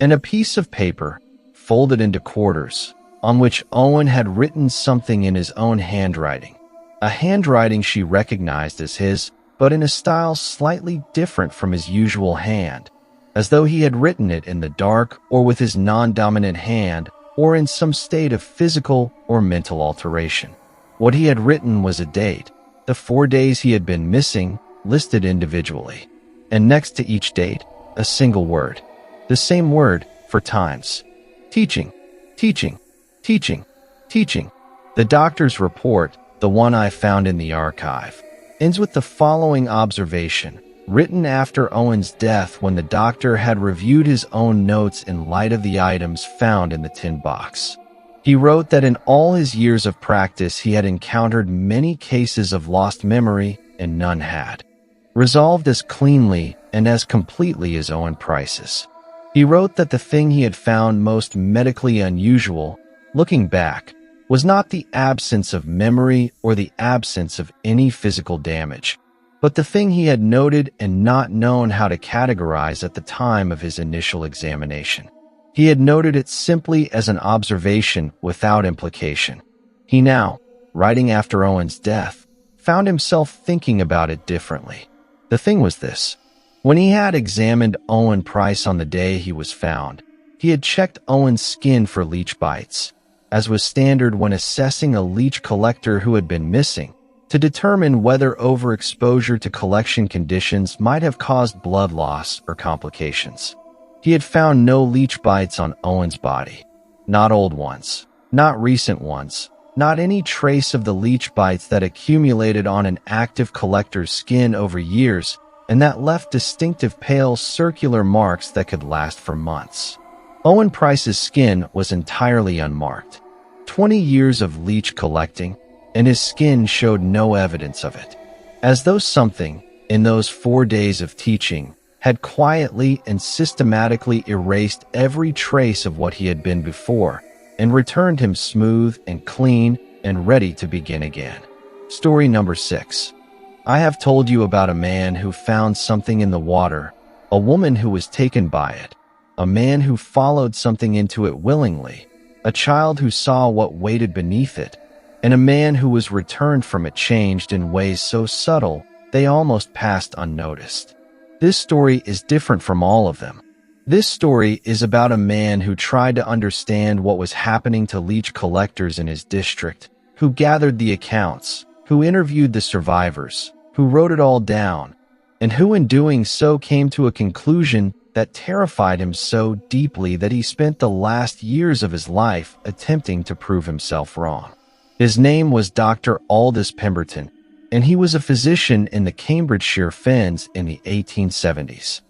[SPEAKER 1] and a piece of paper, folded into quarters, on which Owen had written something in his own handwriting, a handwriting she recognized as his, but in a style slightly different from his usual hand, as though he had written it in the dark or with his non-dominant hand or in some state of physical or mental alteration. What he had written was a date, the 4 days he had been missing, listed individually, and next to each date, a single word, the same word for times. Teaching, teaching, teaching, teaching. The doctor's report, the one I found in the archive, ends with the following observation, written after Owen's death when the doctor had reviewed his own notes in light of the items found in the tin box. He wrote that in all his years of practice he had encountered many cases of lost memory and none had resolved as cleanly and as completely as Owen Price's. He wrote that the thing he had found most medically unusual, looking back, was not the absence of memory or the absence of any physical damage, but the thing he had noted and not known how to categorize at the time of his initial examination. He had noted it simply as an observation without implication. He now, writing after Owen's death, found himself thinking about it differently. The thing was this. When he had examined Owen Price on the day he was found, he had checked Owen's skin for leech bites, as was standard when assessing a leech collector who had been missing, to determine whether overexposure to collection conditions might have caused blood loss or complications. He had found no leech bites on Owen's body. Not old ones, not recent ones, not any trace of the leech bites that accumulated on an active collector's skin over years and that left distinctive pale circular marks that could last for months. Owen Price's skin was entirely unmarked. 20 years of leech collecting, and his skin showed no evidence of it. As though something, in those 4 days of teaching, had quietly and systematically erased every trace of what he had been before, and returned him smooth and clean and ready to begin again. Story number 6. I have told you about a man who found something in the water, a woman who was taken by it, a man who followed something into it willingly, a child who saw what waited beneath it, and a man who was returned from it changed in ways so subtle they almost passed unnoticed. This story is different from all of them. This story is about a man who tried to understand what was happening to leech collectors in his district, who gathered the accounts, who interviewed the survivors, who wrote it all down, and who in doing so came to a conclusion that terrified him so deeply that he spent the last years of his life attempting to prove himself wrong. His name was Dr. Aldous Pemberton, and he was a physician in the Cambridgeshire Fens in the 1870s.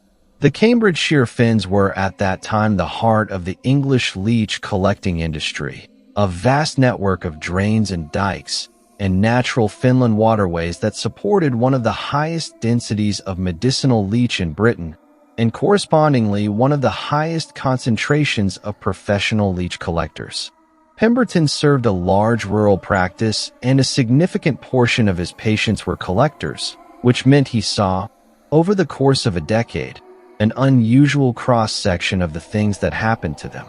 [SPEAKER 1] The Cambridgeshire fins were at that time the heart of the English leech collecting industry, a vast network of drains and dikes and natural Finland waterways that supported one of the highest densities of medicinal leech in Britain, and correspondingly one of the highest concentrations of professional leech collectors. Pemberton served a large rural practice, and a significant portion of his patients were collectors, which meant he saw, over the course of a decade, an unusual cross-section of the things that happened to them.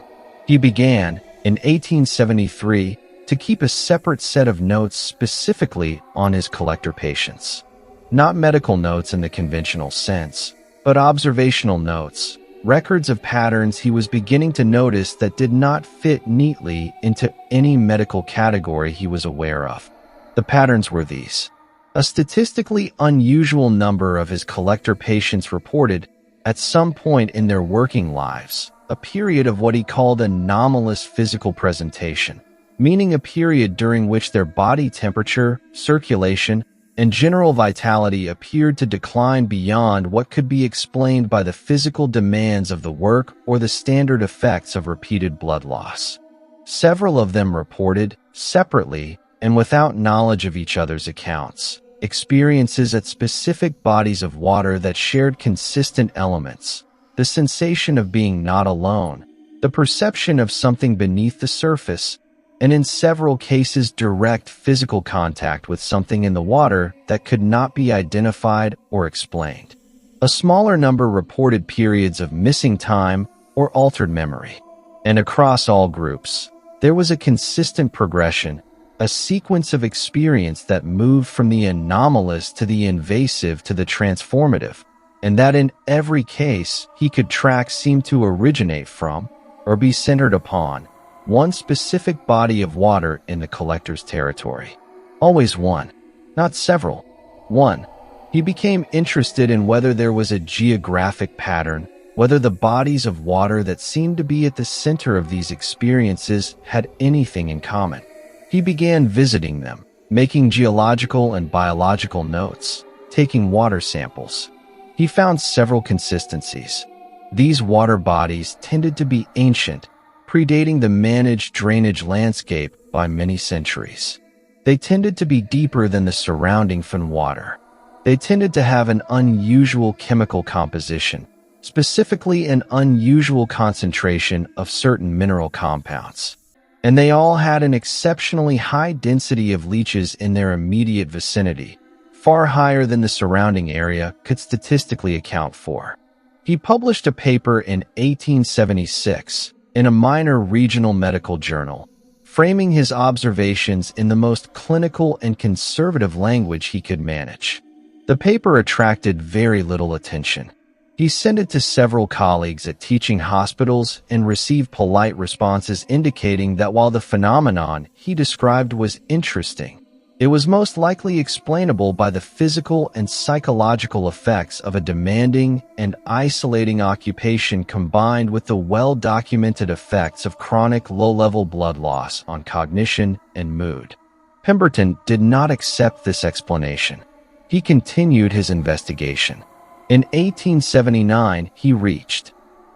[SPEAKER 1] He began, in 1873, to keep a separate set of notes specifically on his collector patients. Not medical notes in the conventional sense, but observational notes, records of patterns he was beginning to notice that did not fit neatly into any medical category he was aware of. The patterns were these. A statistically unusual number of his collector patients reported, at some point in their working lives, a period of what he called anomalous physical presentation, meaning a period during which their body temperature, circulation, and general vitality appeared to decline beyond what could be explained by the physical demands of the work or the standard effects of repeated blood loss. Several of them reported, separately and without knowledge of each other's accounts, experiences at specific bodies of water that shared consistent elements, the sensation of being not alone, the perception of something beneath the surface, and in several cases direct physical contact with something in the water that could not be identified or explained. A smaller number reported periods of missing time or altered memory. And across all groups, there was a consistent progression, a sequence of experience that moved from the anomalous to the invasive to the transformative, and that in every case he could track seemed to originate from, or be centered upon, one specific body of water in the collector's territory. Always one, not several. One. He became interested in whether there was a geographic pattern, whether the bodies of water that seemed to be at the center of these experiences had anything in common. He began visiting them, making geological and biological notes, taking water samples. He found several consistencies. These water bodies tended to be ancient, predating the managed drainage landscape by many centuries. They tended to be deeper than the surrounding Fin water. They tended to have an unusual chemical composition, specifically an unusual concentration of certain mineral compounds. And they all had an exceptionally high density of leeches in their immediate vicinity, far higher than the surrounding area could statistically account for. He published a paper in 1876 in a minor regional medical journal, framing his observations in the most clinical and conservative language he could manage. The paper attracted very little attention. He sent it to several colleagues at teaching hospitals and received polite responses indicating that while the phenomenon he described was interesting, it was most likely explainable by the physical and psychological effects of a demanding and isolating occupation combined with the well-documented effects of chronic low-level blood loss on cognition and mood. Pemberton did not accept this explanation. He continued his investigation. In 1879, he reached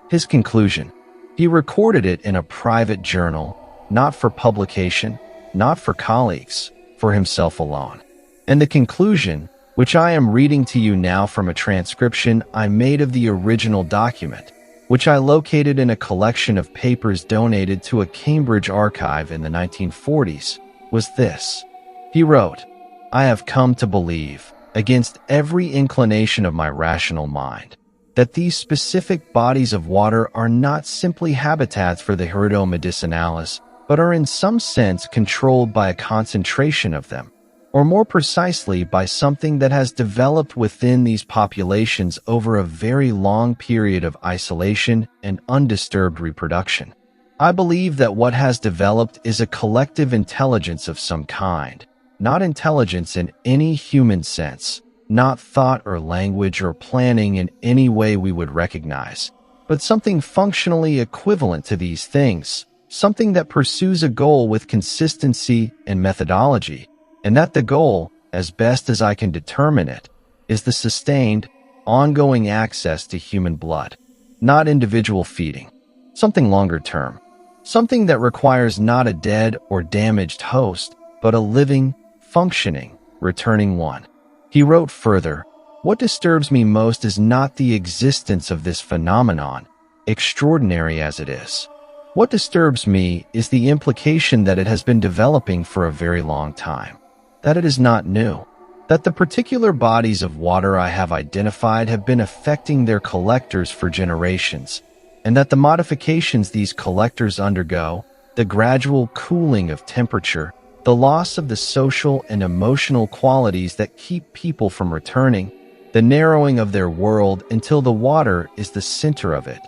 [SPEAKER 1] his conclusion. He recorded it in a private journal, not for publication, not for colleagues, for himself alone. And the conclusion, which I am reading to you now from a transcription I made of the original document, which I located in a collection of papers donated to a Cambridge archive in the 1940s, was this. He wrote, "I have come to believe, against every inclination of my rational mind, that these specific bodies of water are not simply habitats for the Hirado medicinalis, but are in some sense controlled by a concentration of them, or more precisely by something that has developed within these populations over a very long period of isolation and undisturbed reproduction. I believe that what has developed is a collective intelligence of some kind, not intelligence in any human sense, not thought or language or planning in any way we would recognize, but something functionally equivalent to these things, something that pursues a goal with consistency and methodology, and that the goal, as best as I can determine it, is the sustained, ongoing access to human blood, not individual feeding. Something longer term. Something that requires not a dead or damaged host, but a living, functioning, returning one. He wrote further, "What disturbs me most is not the existence of this phenomenon, extraordinary as it is. What disturbs me is the implication that it has been developing for a very long time, that it is not new, that the particular bodies of water I have identified have been affecting their collectors for generations, and that the modifications these collectors undergo, the gradual cooling of temperature, the loss of the social and emotional qualities that keep people from returning, the narrowing of their world until the water is the center of it.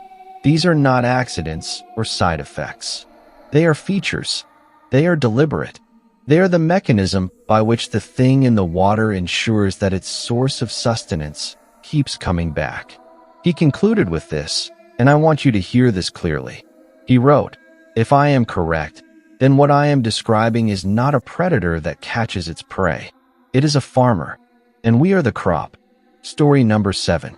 [SPEAKER 1] These are not accidents or side effects. They are features. They are deliberate. They are the mechanism by which the thing in the water ensures that its source of sustenance keeps coming back." He concluded with this, and I want you to hear this clearly. He wrote, "If I am correct, then what I am describing is not a predator that catches its prey. It is a farmer, and we are the crop." Story number 7.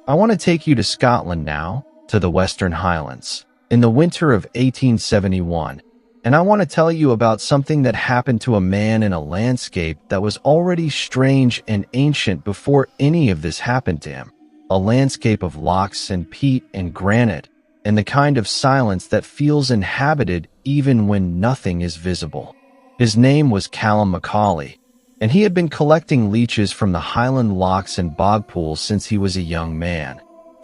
[SPEAKER 1] I want to take you to Scotland now, to the Western Highlands, in the winter of 1871, and I want to tell you about something that happened to a man in a landscape that was already strange and ancient before any of this happened to him. A landscape of lochs and peat and granite, and the kind of silence that feels inhabited even when nothing is visible. His name was Callum Macaulay, and he had been collecting leeches from the Highland lochs and bog pools since he was a young man,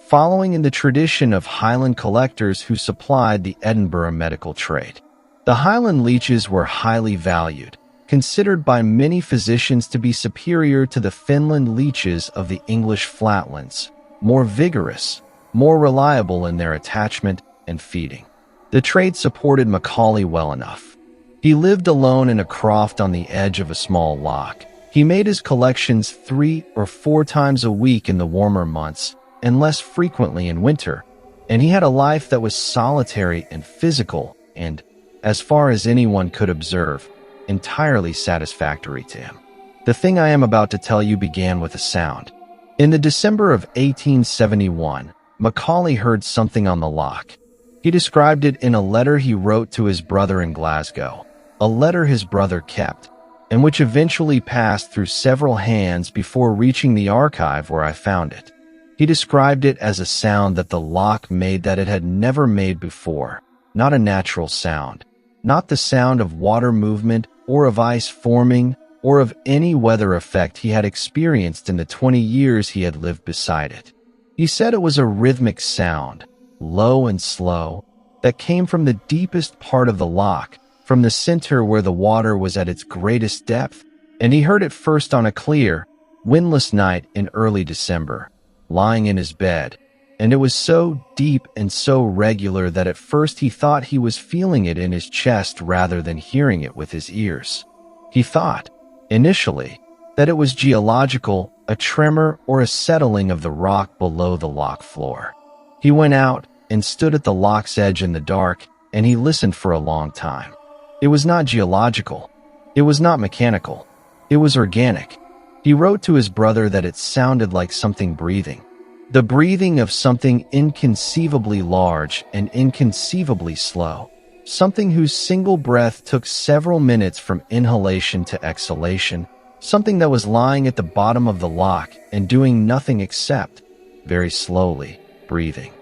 [SPEAKER 1] following in the tradition of Highland collectors who supplied the Edinburgh medical trade. The Highland leeches were highly valued, considered by many physicians to be superior to the Finland leeches of the English flatlands, more vigorous, more reliable in their attachment and feeding. The trade supported Macaulay well enough. He lived alone in a croft on the edge of a small loch. He made his collections 3 or 4 times a week in the warmer months, and less frequently in winter, and he had a life that was solitary and physical and, as far as anyone could observe, entirely satisfactory to him. The thing I am about to tell you began with a sound. In the December of 1871, Macaulay heard something on the loch. He described it in a letter he wrote to his brother in Glasgow, a letter his brother kept, and which eventually passed through several hands before reaching the archive where I found it. He described it as a sound that the loch made that it had never made before, not a natural sound, not the sound of water movement or of ice forming or of any weather effect he had experienced in the 20 years he had lived beside it. He said it was a rhythmic sound, low and slow, that came from the deepest part of the loch, from the center where the water was at its greatest depth, and he heard it first on a clear, windless night in early December, lying in his bed, and it was so deep and so regular that at first he thought he was feeling it in his chest rather than hearing it with his ears. He thought, initially, that it was geological, a tremor or a settling of the rock below the loch floor. He went out and stood at the loch's edge in the dark, and he listened for a long time. It was not geological. It was not mechanical. It was organic. He wrote to his brother that it sounded like something breathing. The breathing of something inconceivably large and inconceivably slow. Something whose single breath took several minutes from inhalation to exhalation. Something that was lying at the bottom of the loch and doing nothing except, very slowly, breathing.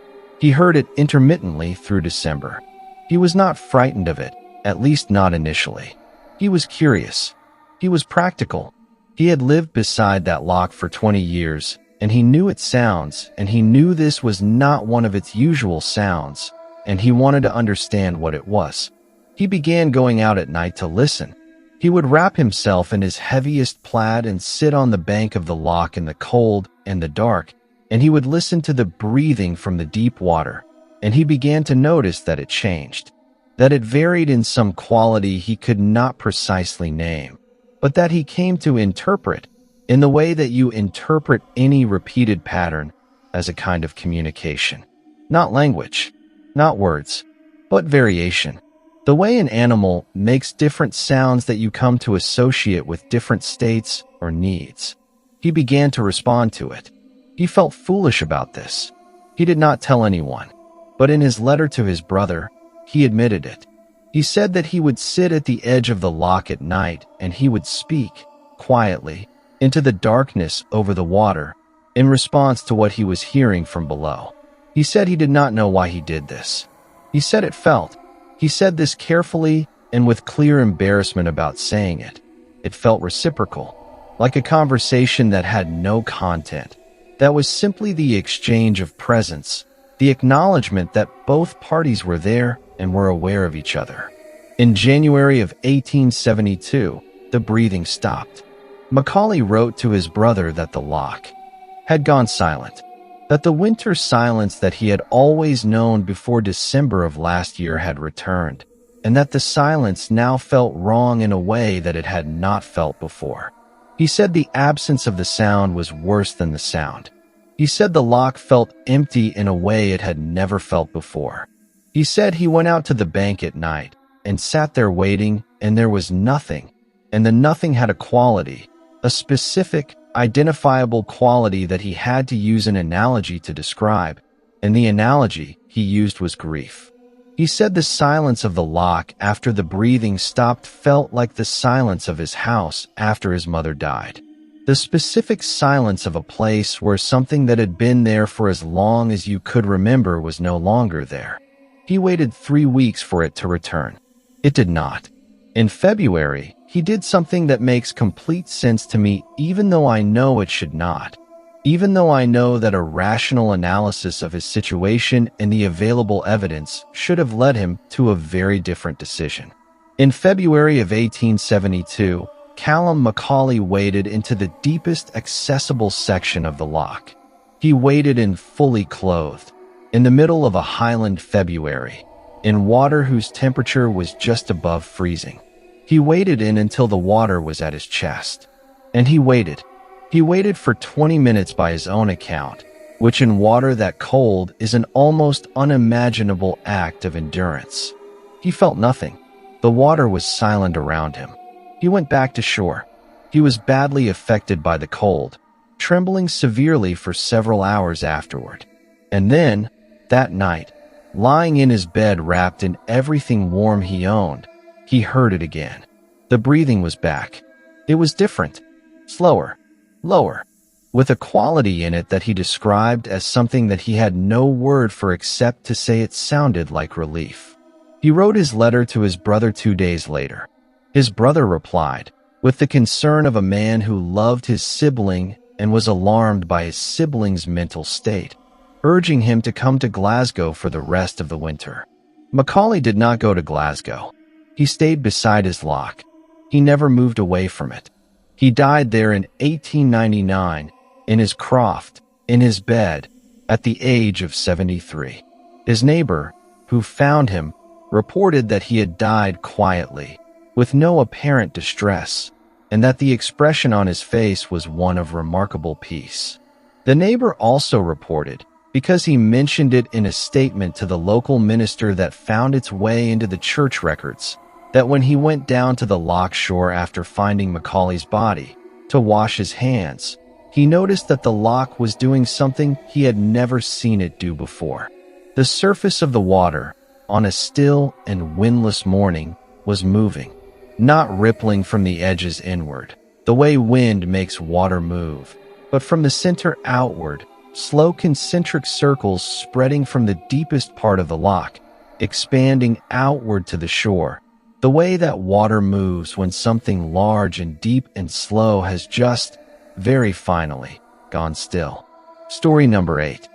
[SPEAKER 1] He heard it intermittently through December. He was not frightened of it, at least not initially. He was curious. He was practical. He had lived beside that loch for 20 years, and he knew its sounds, and he knew this was not one of its usual sounds, and he wanted to understand what it was. He began going out at night to listen. He would wrap himself in his heaviest plaid and sit on the bank of the loch in the cold and the dark, and he would listen to the breathing from the deep water, and he began to notice that it changed, that it varied in some quality he could not precisely name, but that he came to interpret in the way that you interpret any repeated pattern as a kind of communication. Not language, not words, but variation. The way an animal makes different sounds that you come to associate with different states or needs. He began to respond to it. He felt foolish about this. He did not tell anyone, but in his letter to his brother, he admitted it. He said that he would sit at the edge of the lock at night and he would speak, quietly, into the darkness over the water, in response to what he was hearing from below. He said he did not know why he did this. He said it felt. He said this carefully and with clear embarrassment about saying it. It felt reciprocal, like a conversation that had no content, that was simply the exchange of presence, the acknowledgement that both parties were there and were aware of each other. In January of 1872, the breathing stopped. Macaulay wrote to his brother that the lock had gone silent, that the winter silence that he had always known before December of last year had returned, and that the silence now felt wrong in a way that it had not felt before. He said the absence of the sound was worse than the sound. He said the lock felt empty in a way it had never felt before. He said he went out to the bank at night and sat there waiting, and there was nothing, and the nothing had a quality, a specific, identifiable quality that he had to use an analogy to describe, and the analogy he used was grief. He said the silence of the lock after the breathing stopped felt like the silence of his house after his mother died. The specific silence of a place where something that had been there for as long as you could remember was no longer there. He waited 3 weeks for it to return. It did not. In February, he did something that makes complete sense to me, even though I know it should not. Even though I know that a rational analysis of his situation and the available evidence should have led him to a very different decision. In February of 1872, Callum Macaulay waded into the deepest accessible section of the loch. He waded in fully clothed, in the middle of a Highland February, in water whose temperature was just above freezing. He waded in until the water was at his chest. And he waited. He waited for 20 minutes by his own account, which in water that cold is an almost unimaginable act of endurance. He felt nothing. The water was silent around him. He went back to shore. He was badly affected by the cold, trembling severely for several hours afterward. And then, that night, lying in his bed wrapped in everything warm he owned, he heard it again. The breathing was back. It was different, slower, lower, with a quality in it that he described as something that he had no word for except to say it sounded like relief. He wrote his letter to his brother 2 days later. His brother replied, with the concern of a man who loved his sibling and was alarmed by his sibling's mental state, urging him to come to Glasgow for the rest of the winter. Macaulay did not go to Glasgow. He stayed beside his loch. He never moved away from it. He died there in 1899, in his croft, in his bed, at the age of 73. His neighbor, who found him, reported that he had died quietly, with no apparent distress, and that the expression on his face was one of remarkable peace. The neighbor also reported, because he mentioned it in a statement to the local minister that found its way into the church records, that when he went down to the loch shore after finding Macaulay's body, to wash his hands, he noticed that the loch was doing something he had never seen it do before. The surface of the water, on a still and windless morning, was moving, not rippling from the edges inward, the way wind makes water move, but from the center outward, slow concentric circles spreading from the deepest part of the loch, expanding outward to the shore, the way that water moves when something large and deep and slow has just, very finally, gone still. Story number 8.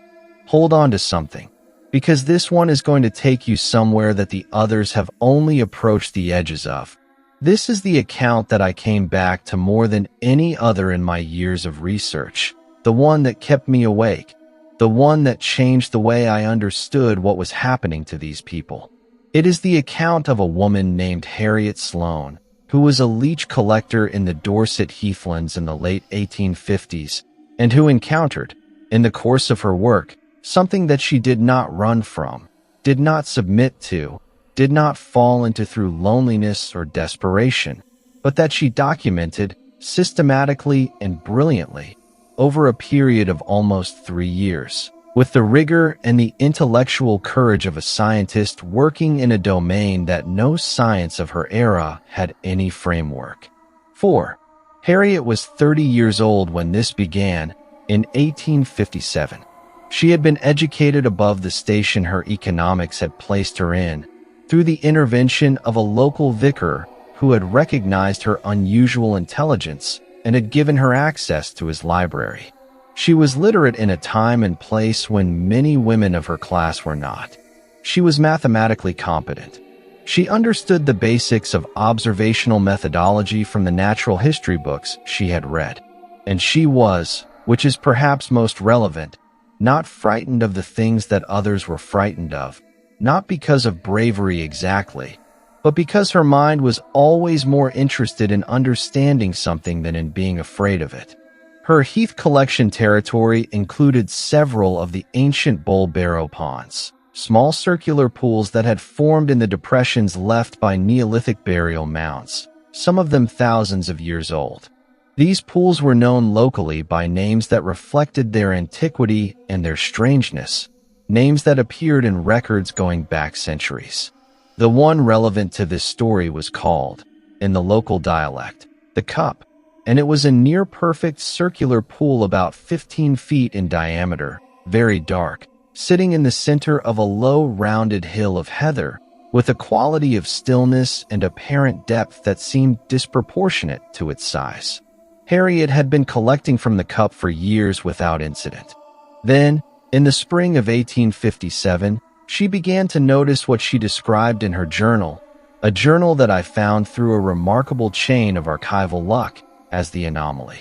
[SPEAKER 1] Hold on to something, because this one is going to take you somewhere that the others have only approached the edges of. This is the account that I came back to more than any other in my years of research, the one that kept me awake, the one that changed the way I understood what was happening to these people. It is the account of a woman named Harriet Sloane, who was a leech collector in the Dorset heathlands in the late 1850s, and who encountered, in the course of her work, something that she did not run from, did not submit to, did not fall into through loneliness or desperation, but that she documented systematically and brilliantly. over a period of almost 3 years, with the rigor and the intellectual courage of a scientist working in a domain that no science of her era had any framework. 4. Harriet was 30 years old when this began, in 1857. She had been educated above the station her economics had placed her in, through the intervention of a local vicar who had recognized her unusual intelligence and had given her access to his library. She was literate in a time and place when many women of her class were not. She was mathematically competent. She understood the basics of observational methodology from the natural history books she had read. And she was, which is perhaps most relevant, not frightened of the things that others were frightened of, not because of bravery exactly, but because her mind was always more interested in understanding something than in being afraid of it. Her heath collection territory included several of the ancient bull barrow ponds, small circular pools that had formed in the depressions left by Neolithic burial mounds, some of them thousands of years old. These pools were known locally by names that reflected their antiquity and their strangeness, names that appeared in records going back centuries. The one relevant to this story was called, in the local dialect, the Cup, and it was a near-perfect circular pool about 15 feet in diameter, very dark, sitting in the center of a low, rounded hill of heather, with a quality of stillness and apparent depth that seemed disproportionate to its size. Harriet had been collecting from the Cup for years without incident. Then, in the spring of 1857, she began to notice what she described in her journal, a journal that I found through a remarkable chain of archival luck, as the anomaly.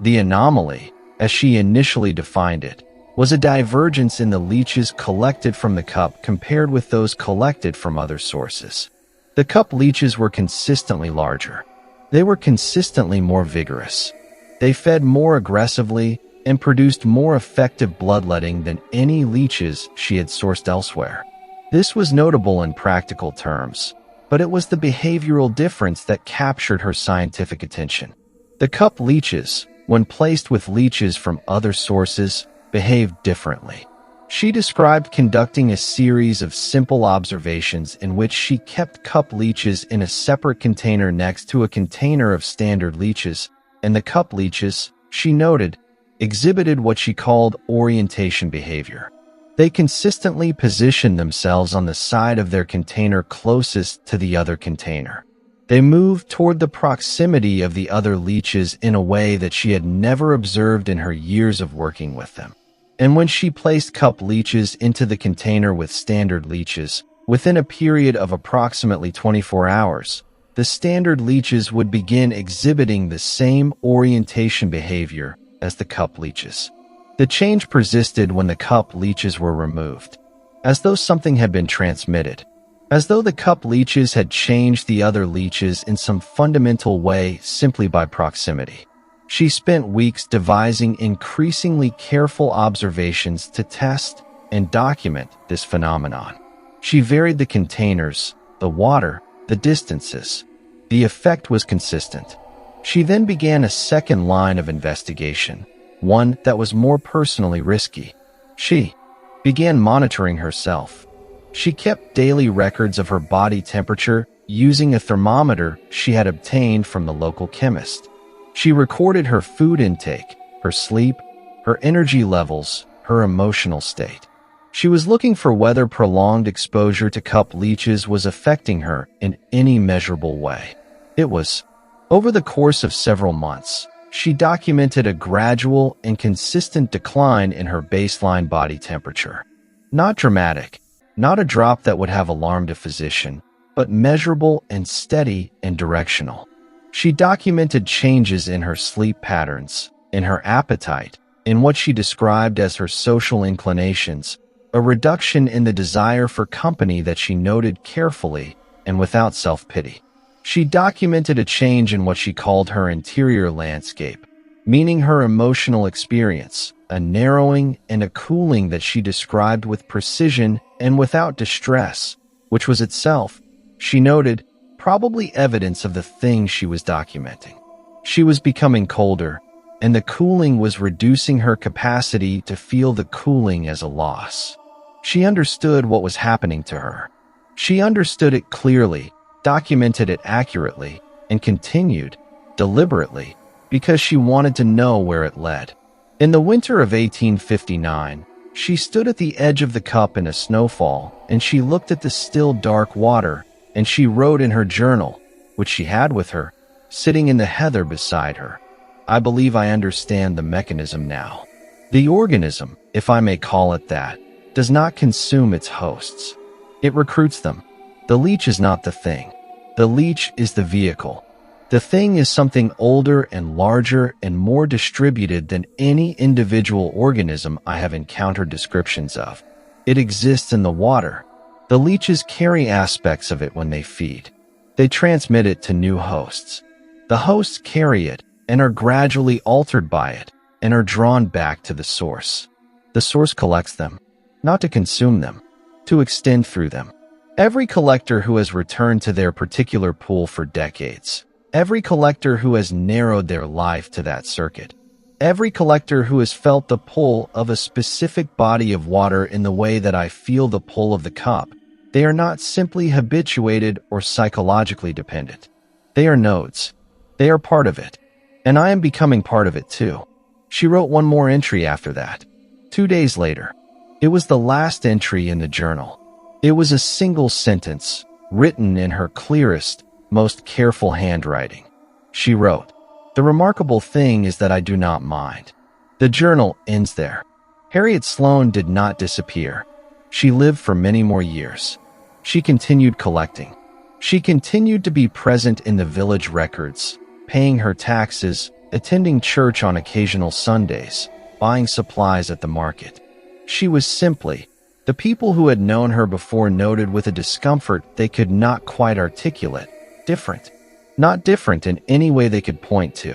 [SPEAKER 1] The anomaly, as she initially defined it, was a divergence in the leeches collected from the Cup compared with those collected from other sources. The Cup leeches were consistently larger. They were consistently more vigorous. They fed more aggressively and produced more effective bloodletting than any leeches she had sourced elsewhere. This was notable in practical terms, but it was the behavioral difference that captured her scientific attention. The Cup leeches, when placed with leeches from other sources, behaved differently. She described conducting a series of simple observations in which she kept Cup leeches in a separate container next to a container of standard leeches, and the Cup leeches, she noted, exhibited what she called orientation behavior. They consistently positioned themselves on the side of their container closest to the other container. They moved toward the proximity of the other leeches in a way that she had never observed in her years of working with them. And when she placed Cup leeches into the container with standard leeches, within a period of approximately 24 hours, the standard leeches would begin exhibiting the same orientation behavior as the Cup leeches. The change persisted when the Cup leeches were removed, as though something had been transmitted, as though the Cup leeches had changed the other leeches in some fundamental way simply by proximity. She spent weeks devising increasingly careful observations to test and document this phenomenon. She varied the containers, the water, the distances. The effect was consistent. She then began a second line of investigation, one that was more personally risky. She began monitoring herself. She kept daily records of her body temperature using a thermometer she had obtained from the local chemist. She recorded her food intake, her sleep, her energy levels, her emotional state. She was looking for whether prolonged exposure to Cup leeches was affecting her in any measurable way. It was. Over the course of several months, she documented a gradual and consistent decline in her baseline body temperature. Not dramatic, not a drop that would have alarmed a physician, but measurable and steady and directional. She documented changes in her sleep patterns, in her appetite, in what she described as her social inclinations, a reduction in the desire for company that she noted carefully and without self-pity. She documented a change in what she called her interior landscape, meaning her emotional experience, a narrowing and a cooling that she described with precision and without distress, which was itself, she noted, probably evidence of the thing she was documenting. She was becoming colder, and the cooling was reducing her capacity to feel the cooling as a loss. She understood what was happening to her. She understood it clearly, documented it accurately, and continued, deliberately, because she wanted to know where it led. In the winter of 1859, she stood at the edge of the cup in a snowfall, and she looked at the still dark water, and she wrote in her journal, which she had with her, sitting in the heather beside her. I believe I understand the mechanism now. The organism, if I may call it that, does not consume its hosts. It recruits them. The leech is not the thing. The leech is the vehicle. The thing is something older and larger and more distributed than any individual organism I have encountered descriptions of. It exists in the water. The leeches carry aspects of it when they feed. They transmit it to new hosts. The hosts carry it and are gradually altered by it and are drawn back to the source. The source collects them, not to consume them, to extend through them. Every collector who has returned to their particular pool for decades, every collector who has narrowed their life to that circuit, every collector who has felt the pull of a specific body of water in the way that I feel the pull of the cup, they are not simply habituated or psychologically dependent. They are nodes. They are part of it. And I am becoming part of it too. She wrote one more entry after that. 2 days later. It was the last entry in the journal. It was a single sentence, written in her clearest, most careful handwriting. She wrote, "The remarkable thing is that I do not mind." The journal ends there. Harriet Sloane did not disappear. She lived for many more years. She continued collecting. She continued to be present in the village records, paying her taxes, attending church on occasional Sundays, buying supplies at the market. She was simply, the people who had known her before noted with a discomfort they could not quite articulate, different. Not different in any way they could point to,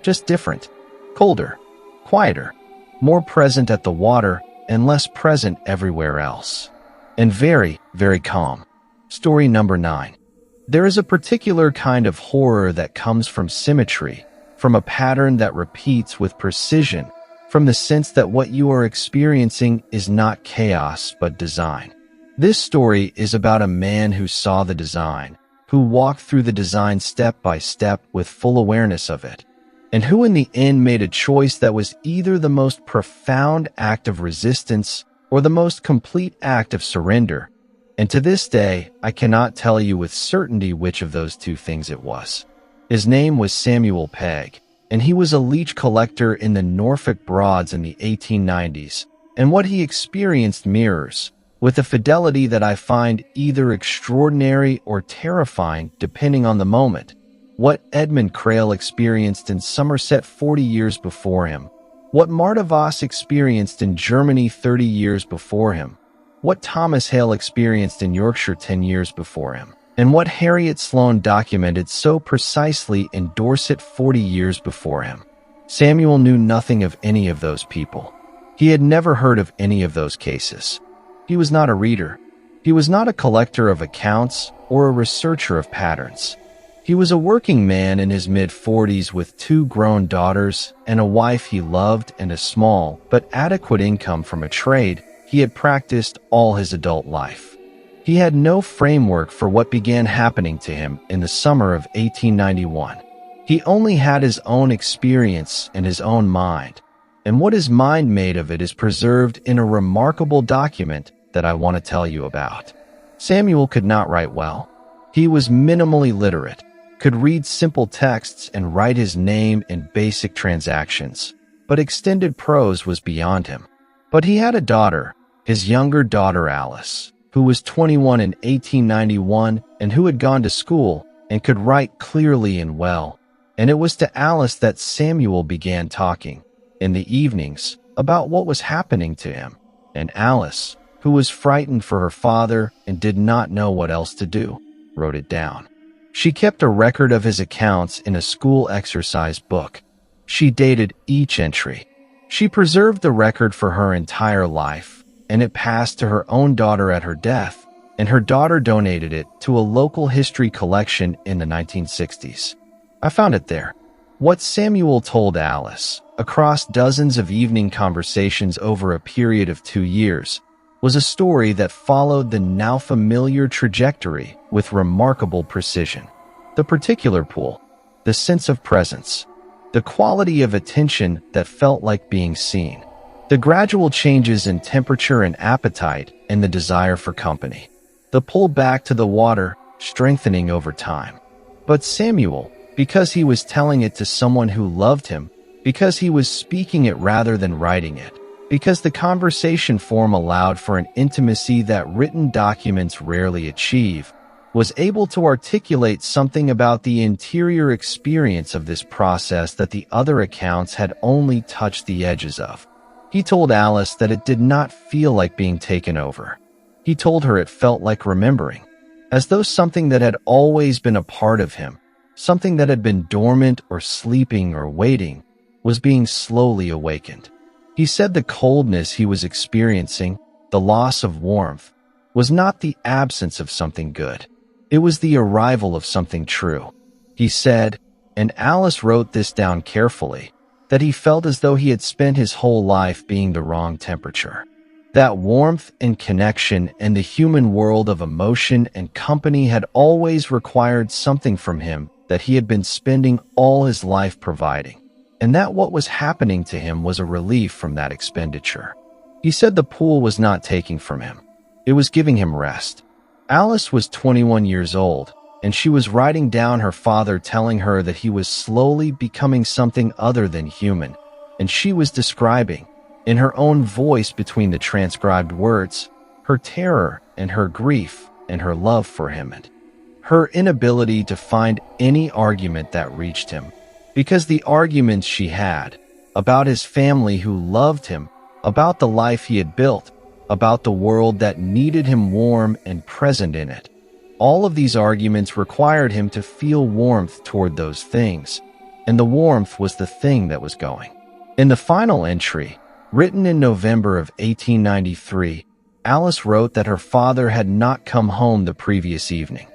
[SPEAKER 1] just different, colder, quieter, more present at the water and less present everywhere else. And very, very calm. Story number 9. There is a particular kind of horror that comes from symmetry, from a pattern that repeats with precision, from the sense that what you are experiencing is not chaos but design. This story is about a man who saw the design, who walked through the design step by step with full awareness of it, and who in the end made a choice that was either the most profound act of resistance or the most complete act of surrender. And to this day, I cannot tell you with certainty which of those two things it was. His name was Samuel Pegg, and he was a leech collector in the Norfolk Broads in the 1890s, and what he experienced mirrors, with a fidelity that I find either extraordinary or terrifying depending on the moment, what Edmund Crail experienced in Somerset 40 years before him, what Martha Voss experienced in Germany 30 years before him, what Thomas Hale experienced in Yorkshire 10 years before him, and what Harriet Sloane documented so precisely in Dorset 40 years before him. Samuel knew nothing of any of those people. He had never heard of any of those cases. He was not a reader. He was not a collector of accounts or a researcher of patterns. He was a working man in his mid-40s with 2 grown daughters and a wife he loved and a small but adequate income from a trade he had practiced all his adult life. He had no framework for what began happening to him in the summer of 1891. He only had his own experience and his own mind, and what his mind made of it is preserved in a remarkable document that I want to tell you about. Samuel could not write well. He was minimally literate, could read simple texts and write his name in basic transactions, but extended prose was beyond him. But he had a daughter, his younger daughter Alice, who was 21 in 1891 and who had gone to school and could write clearly and well. And it was to Alice that Samuel began talking, in the evenings, about what was happening to him. And Alice, who was frightened for her father and did not know what else to do, wrote it down. She kept a record of his accounts in a school exercise book. She dated each entry. She preserved the record for her entire life, and it passed to her own daughter at her death, and her daughter donated it to a local history collection in the 1960s. I found it there. What Samuel told Alice, across dozens of evening conversations over a period of 2 years, was a story that followed the now familiar trajectory with remarkable precision. The particular pool, the sense of presence, the quality of attention that felt like being seen, the gradual changes in temperature and appetite, and the desire for company, the pull back to the water strengthening over time. But Samuel, because he was telling it to someone who loved him, because he was speaking it rather than writing it, because the conversation form allowed for an intimacy that written documents rarely achieve, was able to articulate something about the interior experience of this process that the other accounts had only touched the edges of. He told Alice that it did not feel like being taken over. He told her it felt like remembering, as though something that had always been a part of him, something that had been dormant or sleeping or waiting, was being slowly awakened. He said the coldness he was experiencing, the loss of warmth, was not the absence of something good. It was the arrival of something true. He said, and Alice wrote this down carefully, that he felt as though he had spent his whole life being the wrong temperature. That warmth and connection and the human world of emotion and company had always required something from him that he had been spending all his life providing, and that what was happening to him was a relief from that expenditure. He said the pool was not taking from him. It was giving him rest. Alice was 21 years old, and she was writing down her father telling her that he was slowly becoming something other than human, and she was describing, in her own voice between the transcribed words, her terror and her grief and her love for him and her inability to find any argument that reached him, because the arguments she had about his family who loved him, about the life he had built, about the world that needed him warm and present in it, all of these arguments required him to feel warmth toward those things, and the warmth was the thing that was going. In the final entry, written in November of 1893, Alice wrote that her father had not come home the previous evening,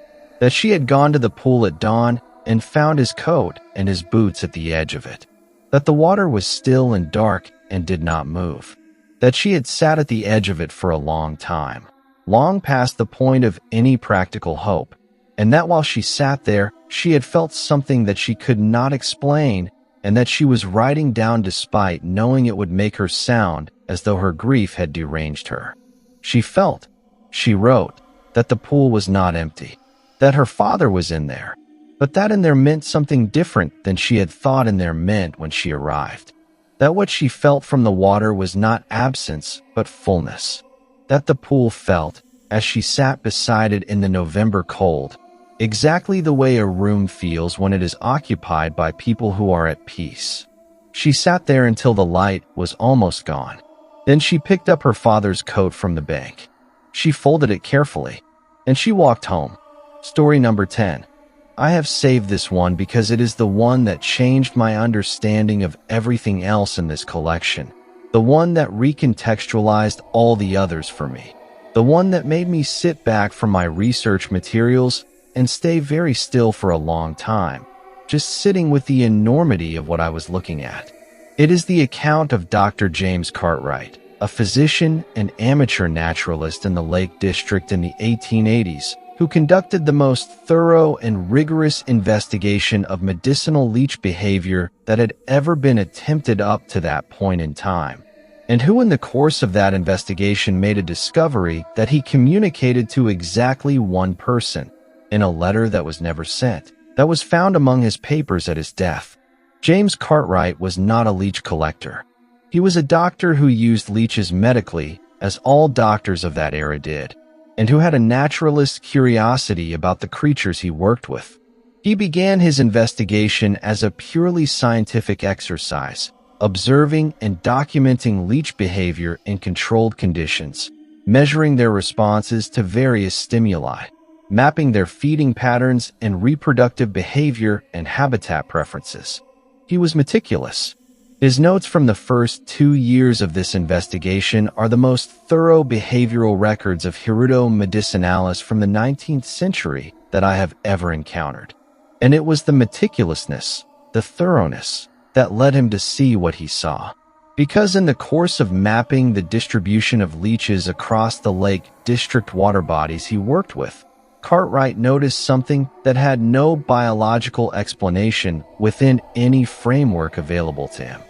[SPEAKER 1] that she had gone to the pool at dawn and found his coat and his boots at the edge of it, that the water was still and dark and did not move, that she had sat at the edge of it for a long time, long past the point of any practical hope, and that while she sat there, she had felt something that she could not explain, and that she was writing down despite knowing it would make her sound as though her grief had deranged her. She felt, she wrote, that the pool was not empty, that her father was in there, but that in there meant something different than she had thought in there meant when she arrived, that what she felt from the water was not absence but fullness, that the pool felt, as she sat beside it in the November cold, exactly the way a room feels when it is occupied by people who are at peace. She sat there until the light was almost gone. Then she picked up her father's coat from the bank. She folded it carefully, and she walked home. Story number 10. I have saved this one because it is the one that changed my understanding of everything else in this collection, the one that recontextualized all the others for me, the one that made me sit back from my research materials and stay very still for a long time, just sitting with the enormity of what I was looking at. It is the account of Dr. James Cartwright, a physician and amateur naturalist in the Lake District in the 1880s, who conducted the most thorough and rigorous investigation of medicinal leech behavior that had ever been attempted up to that point in time, and who in the course of that investigation made a discovery that he communicated to exactly one person, in a letter that was never sent, that was found among his papers at his death. James Cartwright was not a leech collector. He was a doctor who used leeches medically, as all doctors of that era did, and who had a naturalist's curiosity about the creatures he worked with. He began his investigation as a purely scientific exercise, observing and documenting leech behavior in controlled conditions, measuring their responses to various stimuli, mapping their feeding patterns and reproductive behavior and habitat preferences. He was meticulous. His notes from the first 2 years of this investigation are the most thorough behavioral records of Hirudo medicinalis from the 19th century that I have ever encountered. And it was the meticulousness, the thoroughness that led him to see what he saw. Because in the course of mapping the distribution of leeches across the Lake District water bodies he worked with, Cartwright noticed something that had no biological explanation within any framework available to him.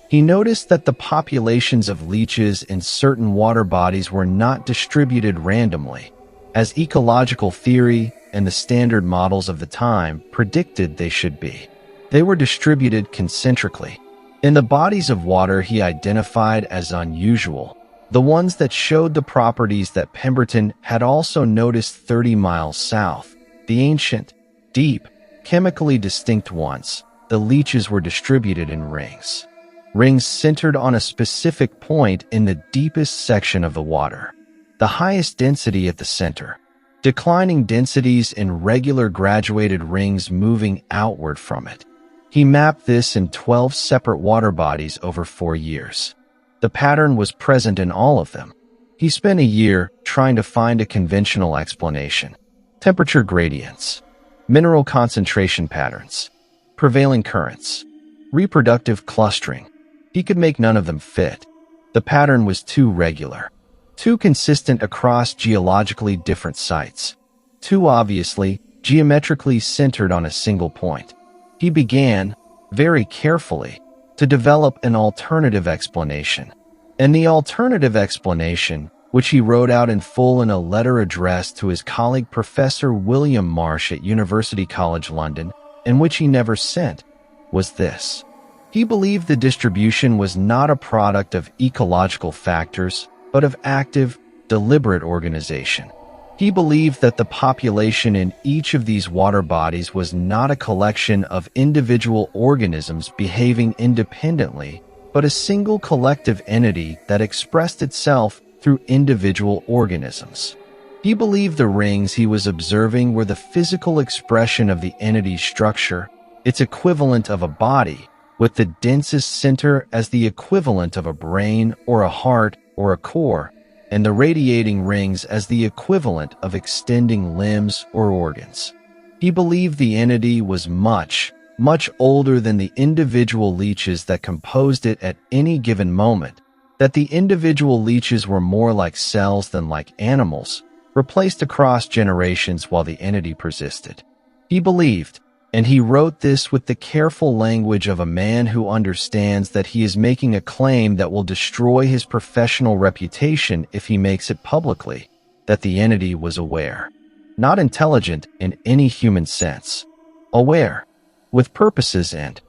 [SPEAKER 1] He noticed that the populations of leeches in certain water bodies were not distributed randomly, as ecological theory and the standard models of the time predicted they should be. They were distributed concentrically. In the bodies of water he identified as unusual, the ones that showed the properties that Pemberton had also noticed 30 miles south, the ancient, deep, chemically distinct ones, the leeches were distributed in rings. Rings centered on a specific point in the deepest section of the water, the highest density at the center, declining densities in regular graduated rings moving outward from it. He mapped this in 12 separate water bodies over 4 years. The pattern was present in all of them. He spent a year trying to find a conventional explanation. Temperature gradients, mineral concentration patterns, prevailing currents, reproductive clustering. He could make none of them fit. The pattern was too regular, too consistent across geologically different sites, too obviously geometrically centered on a single point. He began, very carefully, to develop an alternative explanation. And the alternative explanation, which he wrote out in full in a letter addressed to his colleague Professor William Marsh at University College London, and which he never sent, was this. He believed the distribution was not a product of ecological factors, but of active, deliberate organization. He believed that the population in each of these water bodies was not a collection of individual organisms behaving independently, but a single collective entity that expressed itself through individual organisms. He believed the rings he was observing were the physical expression of the entity's structure, its equivalent of a body, with the densest center as the equivalent of a brain or a heart or a core, and the radiating rings as the equivalent of extending limbs or organs. He believed the entity was much, much older than the individual leeches that composed it at any given moment, that the individual leeches were more like cells than like animals, replaced across generations while the entity persisted. He believed, and he wrote this with the careful language of a man who understands that he is making a claim that will destroy his professional reputation if he makes it publicly, that the entity was aware. Not intelligent in any human sense. Aware, with purposes and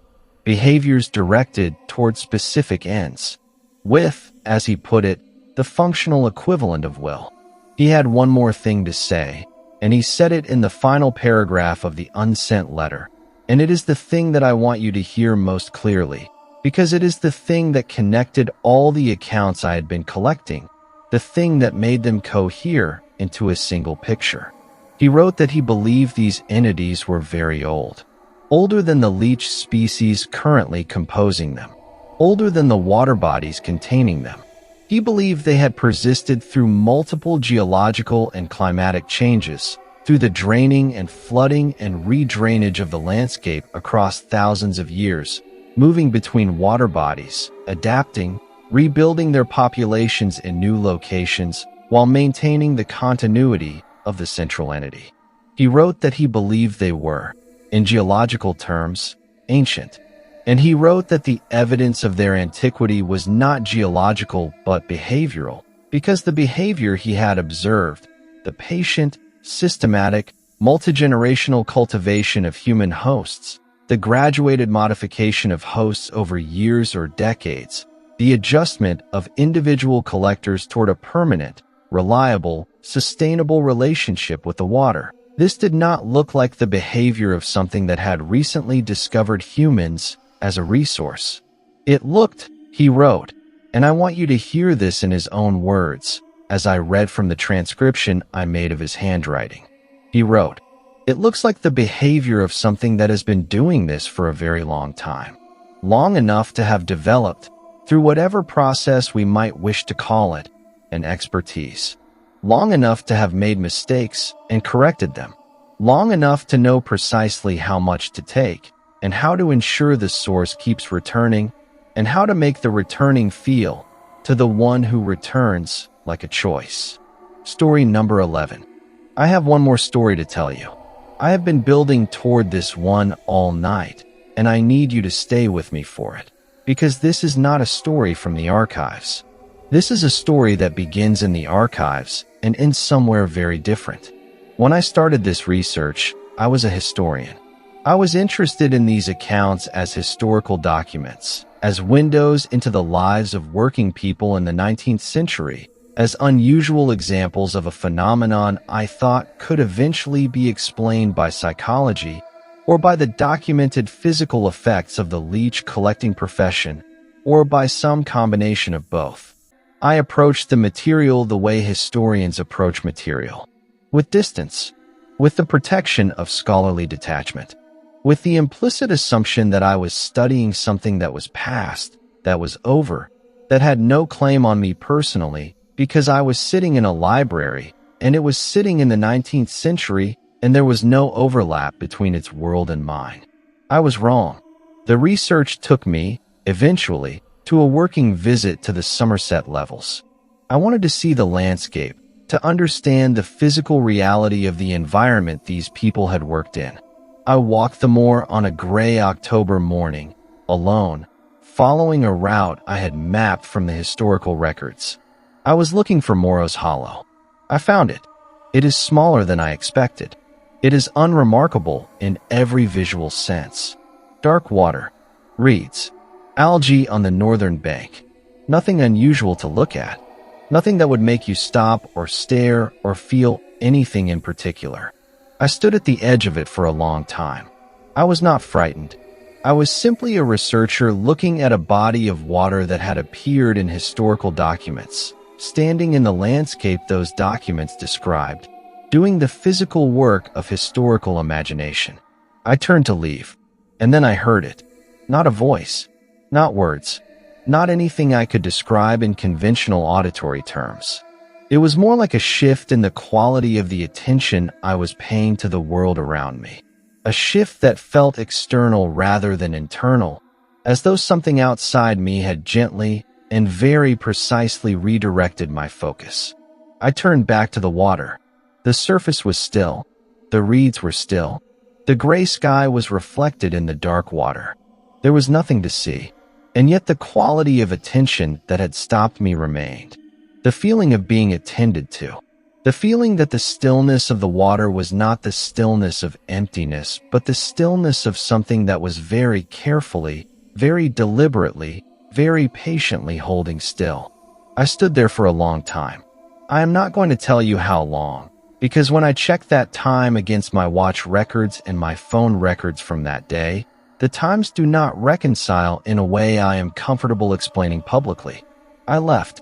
[SPEAKER 1] behaviors directed toward specific ends. With, as he put it, the functional equivalent of will. He had one more thing to say, and he said it in the final paragraph of the unsent letter. And it is the thing that I want you to hear most clearly, because it is the thing that connected all the accounts I had been collecting, the thing that made them cohere into a single picture. He wrote that he believed these entities were very old, older than the leech species currently composing them, older than the water bodies containing them. He believed they had persisted through multiple geological and climatic changes, through the draining and flooding and redrainage of the landscape across thousands of years, moving between water bodies, adapting, rebuilding their populations in new locations while maintaining the continuity of the central entity. He wrote that he believed they were, in geological terms, ancient. And he wrote that the evidence of their antiquity was not geological but behavioral, because the behavior he had observed, the patient, systematic, multigenerational cultivation of human hosts, the graduated modification of hosts over years or decades, the adjustment of individual collectors toward a permanent, reliable, sustainable relationship with the water. This did not look like the behavior of something that had recently discovered humans as a resource. It looked, he wrote, and I want you to hear this in his own words, as I read from the transcription I made of his handwriting. He wrote, "It looks like the behavior of something that has been doing this for a very long time, long enough to have developed, through whatever process we might wish to call it, an expertise, long enough to have made mistakes and corrected them, long enough to know precisely how much to take, and how to ensure the source keeps returning, and how to make the returning feel, to the one who returns, like a choice. Story number 11. I have one more story to tell you. I have been building toward this one all night, and I need you to stay with me for it, because this is not a story from the archives. This is a story that begins in the archives and ends somewhere very different. When I started this research, I was a historian. I was interested in these accounts as historical documents, as windows into the lives of working people in the 19th century, as unusual examples of a phenomenon I thought could eventually be explained by psychology or by the documented physical effects of the leech collecting profession, or by some combination of both. I approached the material the way historians approach material, with distance, with the protection of scholarly detachment, with the implicit assumption that I was studying something that was past, that was over, that had no claim on me personally, because I was sitting in a library, and it was sitting in the 19th century, and there was no overlap between its world and mine. I was wrong. The research took me, eventually, to a working visit to the Somerset levels. I wanted to see the landscape, to understand the physical reality of the environment these people had worked in. I walked the moor on a gray October morning, alone, following a route I had mapped from the historical records. I was looking for Morrow's Hollow. I found it. It is smaller than I expected. It is unremarkable in every visual sense. Dark water, reeds, algae on the northern bank. Nothing unusual to look at. Nothing that would make you stop or stare or feel anything in particular. I stood at the edge of it for a long time. I was not frightened. I was simply a researcher looking at a body of water that had appeared in historical documents, standing in the landscape those documents described, doing the physical work of historical imagination. I turned to leave, and then I heard it. Not a voice, not words, not anything I could describe in conventional auditory terms. It was more like a shift in the quality of the attention I was paying to the world around me. A shift that felt external rather than internal, as though something outside me had gently and very precisely redirected my focus. I turned back to the water. The surface was still. The reeds were still. The gray sky was reflected in the dark water. There was nothing to see, and yet the quality of attention that had stopped me remained. The feeling of being attended to. The feeling that the stillness of the water was not the stillness of emptiness, but the stillness of something that was very carefully, very deliberately, very patiently holding still. I stood there for a long time. I am not going to tell you how long, because when I checked that time against my watch records and my phone records from that day, the times do not reconcile in a way I am comfortable explaining publicly. I left.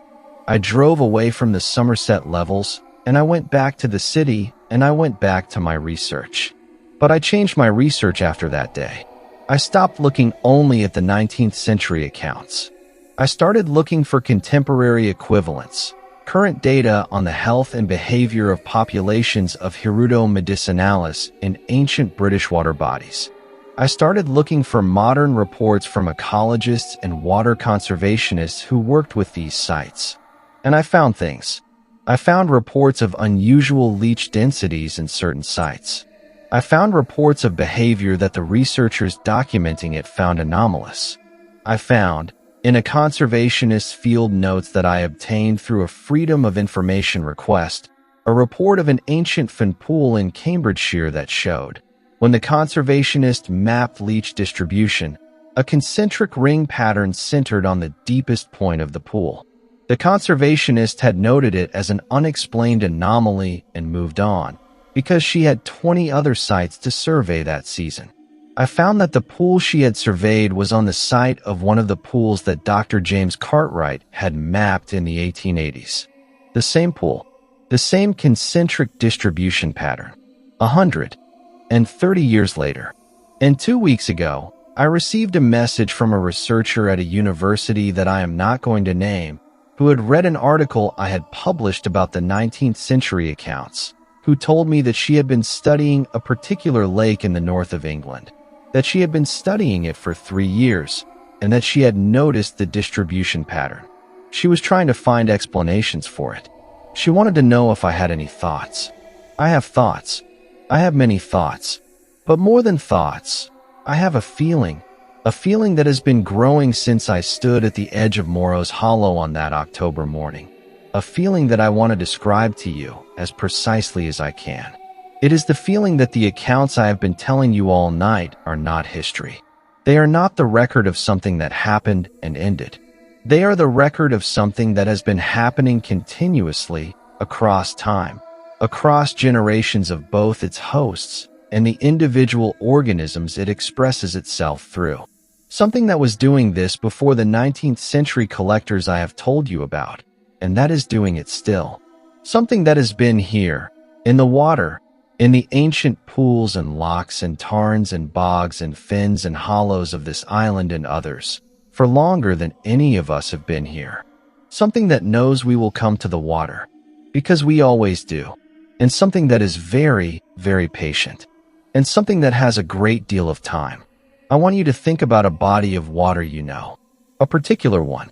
[SPEAKER 1] I drove away from the Somerset levels, and I went back to the city, and I went back to my research. But I changed my research after that day. I stopped looking only at the 19th century accounts. I started looking for contemporary equivalents, current data on the health and behavior of populations of Hirudo medicinalis in ancient British water bodies. I started looking for modern reports from ecologists and water conservationists who worked with these sites. And I found things. I found reports of unusual leech densities in certain sites. I found reports of behavior that the researchers documenting it found anomalous. I found, in a conservationist field notes that I obtained through a Freedom of Information request, a report of an ancient fen pool in Cambridgeshire that showed, when the conservationist mapped leech distribution, a concentric ring pattern centered on the deepest point of the pool. The conservationist had noted it as an unexplained anomaly and moved on, because she had 20 other sites to survey that season. I found that the pool she had surveyed was on the site of one of the pools that Dr. James Cartwright had mapped in the 1880s. The same pool, the same concentric distribution pattern. 130 years later. And 2 weeks ago, I received a message from a researcher at a university that I am not going to name, who had read an article I had published about the 19th century accounts, who told me that she had been studying a particular lake in the north of England. that she had been studying it for 3 years, and that she had noticed the distribution pattern. She was trying to find explanations for it. She wanted to know if I had any thoughts. I have thoughts. I have many thoughts. But more than thoughts, I have a feeling that has been growing since I stood at the edge of Morrow's Hollow on that October morning. A feeling that I want to describe to you as precisely as I can. It is the feeling that the accounts I have been telling you all night are not history. They are not the record of something that happened and ended. They are the record of something that has been happening continuously across time, across generations of both its hosts and the individual organisms it expresses itself through. Something that was doing this before the 19th century collectors I have told you about, and that is doing it still. Something that has been here, in the water, in the ancient pools and lochs and tarns and bogs and fens and hollows of this island and others, for longer than any of us have been here. Something that knows we will come to the water, because we always do, and something that is very, very patient, and something that has a great deal of time. I want you to think about a body of water you know, a particular one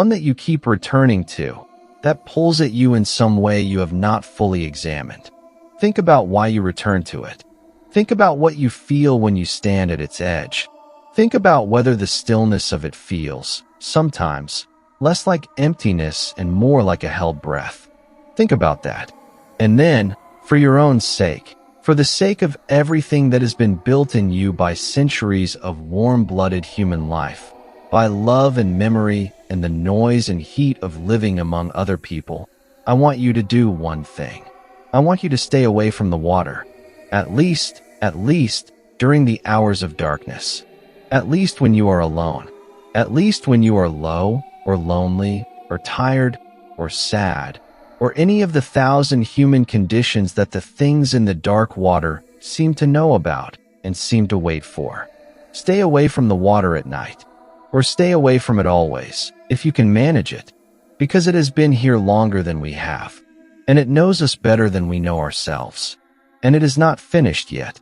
[SPEAKER 1] that you keep returning to, that pulls at you in some way you have not fully examined. Think about why you return to it. Think about what you feel when you stand at its edge. Think about whether the stillness of it feels, sometimes, less like emptiness and more like a held breath. Think about that. And then, for your own sake, for the sake of everything that has been built in you by centuries of warm-blooded human life, by love and memory and the noise and heat of living among other people, I want you to do one thing. I want you to stay away from the water, at least during the hours of darkness, at least when you are alone, at least when you are low or lonely or tired or sad, or any of the 1,000 human conditions that the things in the dark water seem to know about and seem to wait for. Stay away from the water at night, or stay away from it always, if you can manage it, because it has been here longer than we have, and it knows us better than we know ourselves, and it is not finished yet.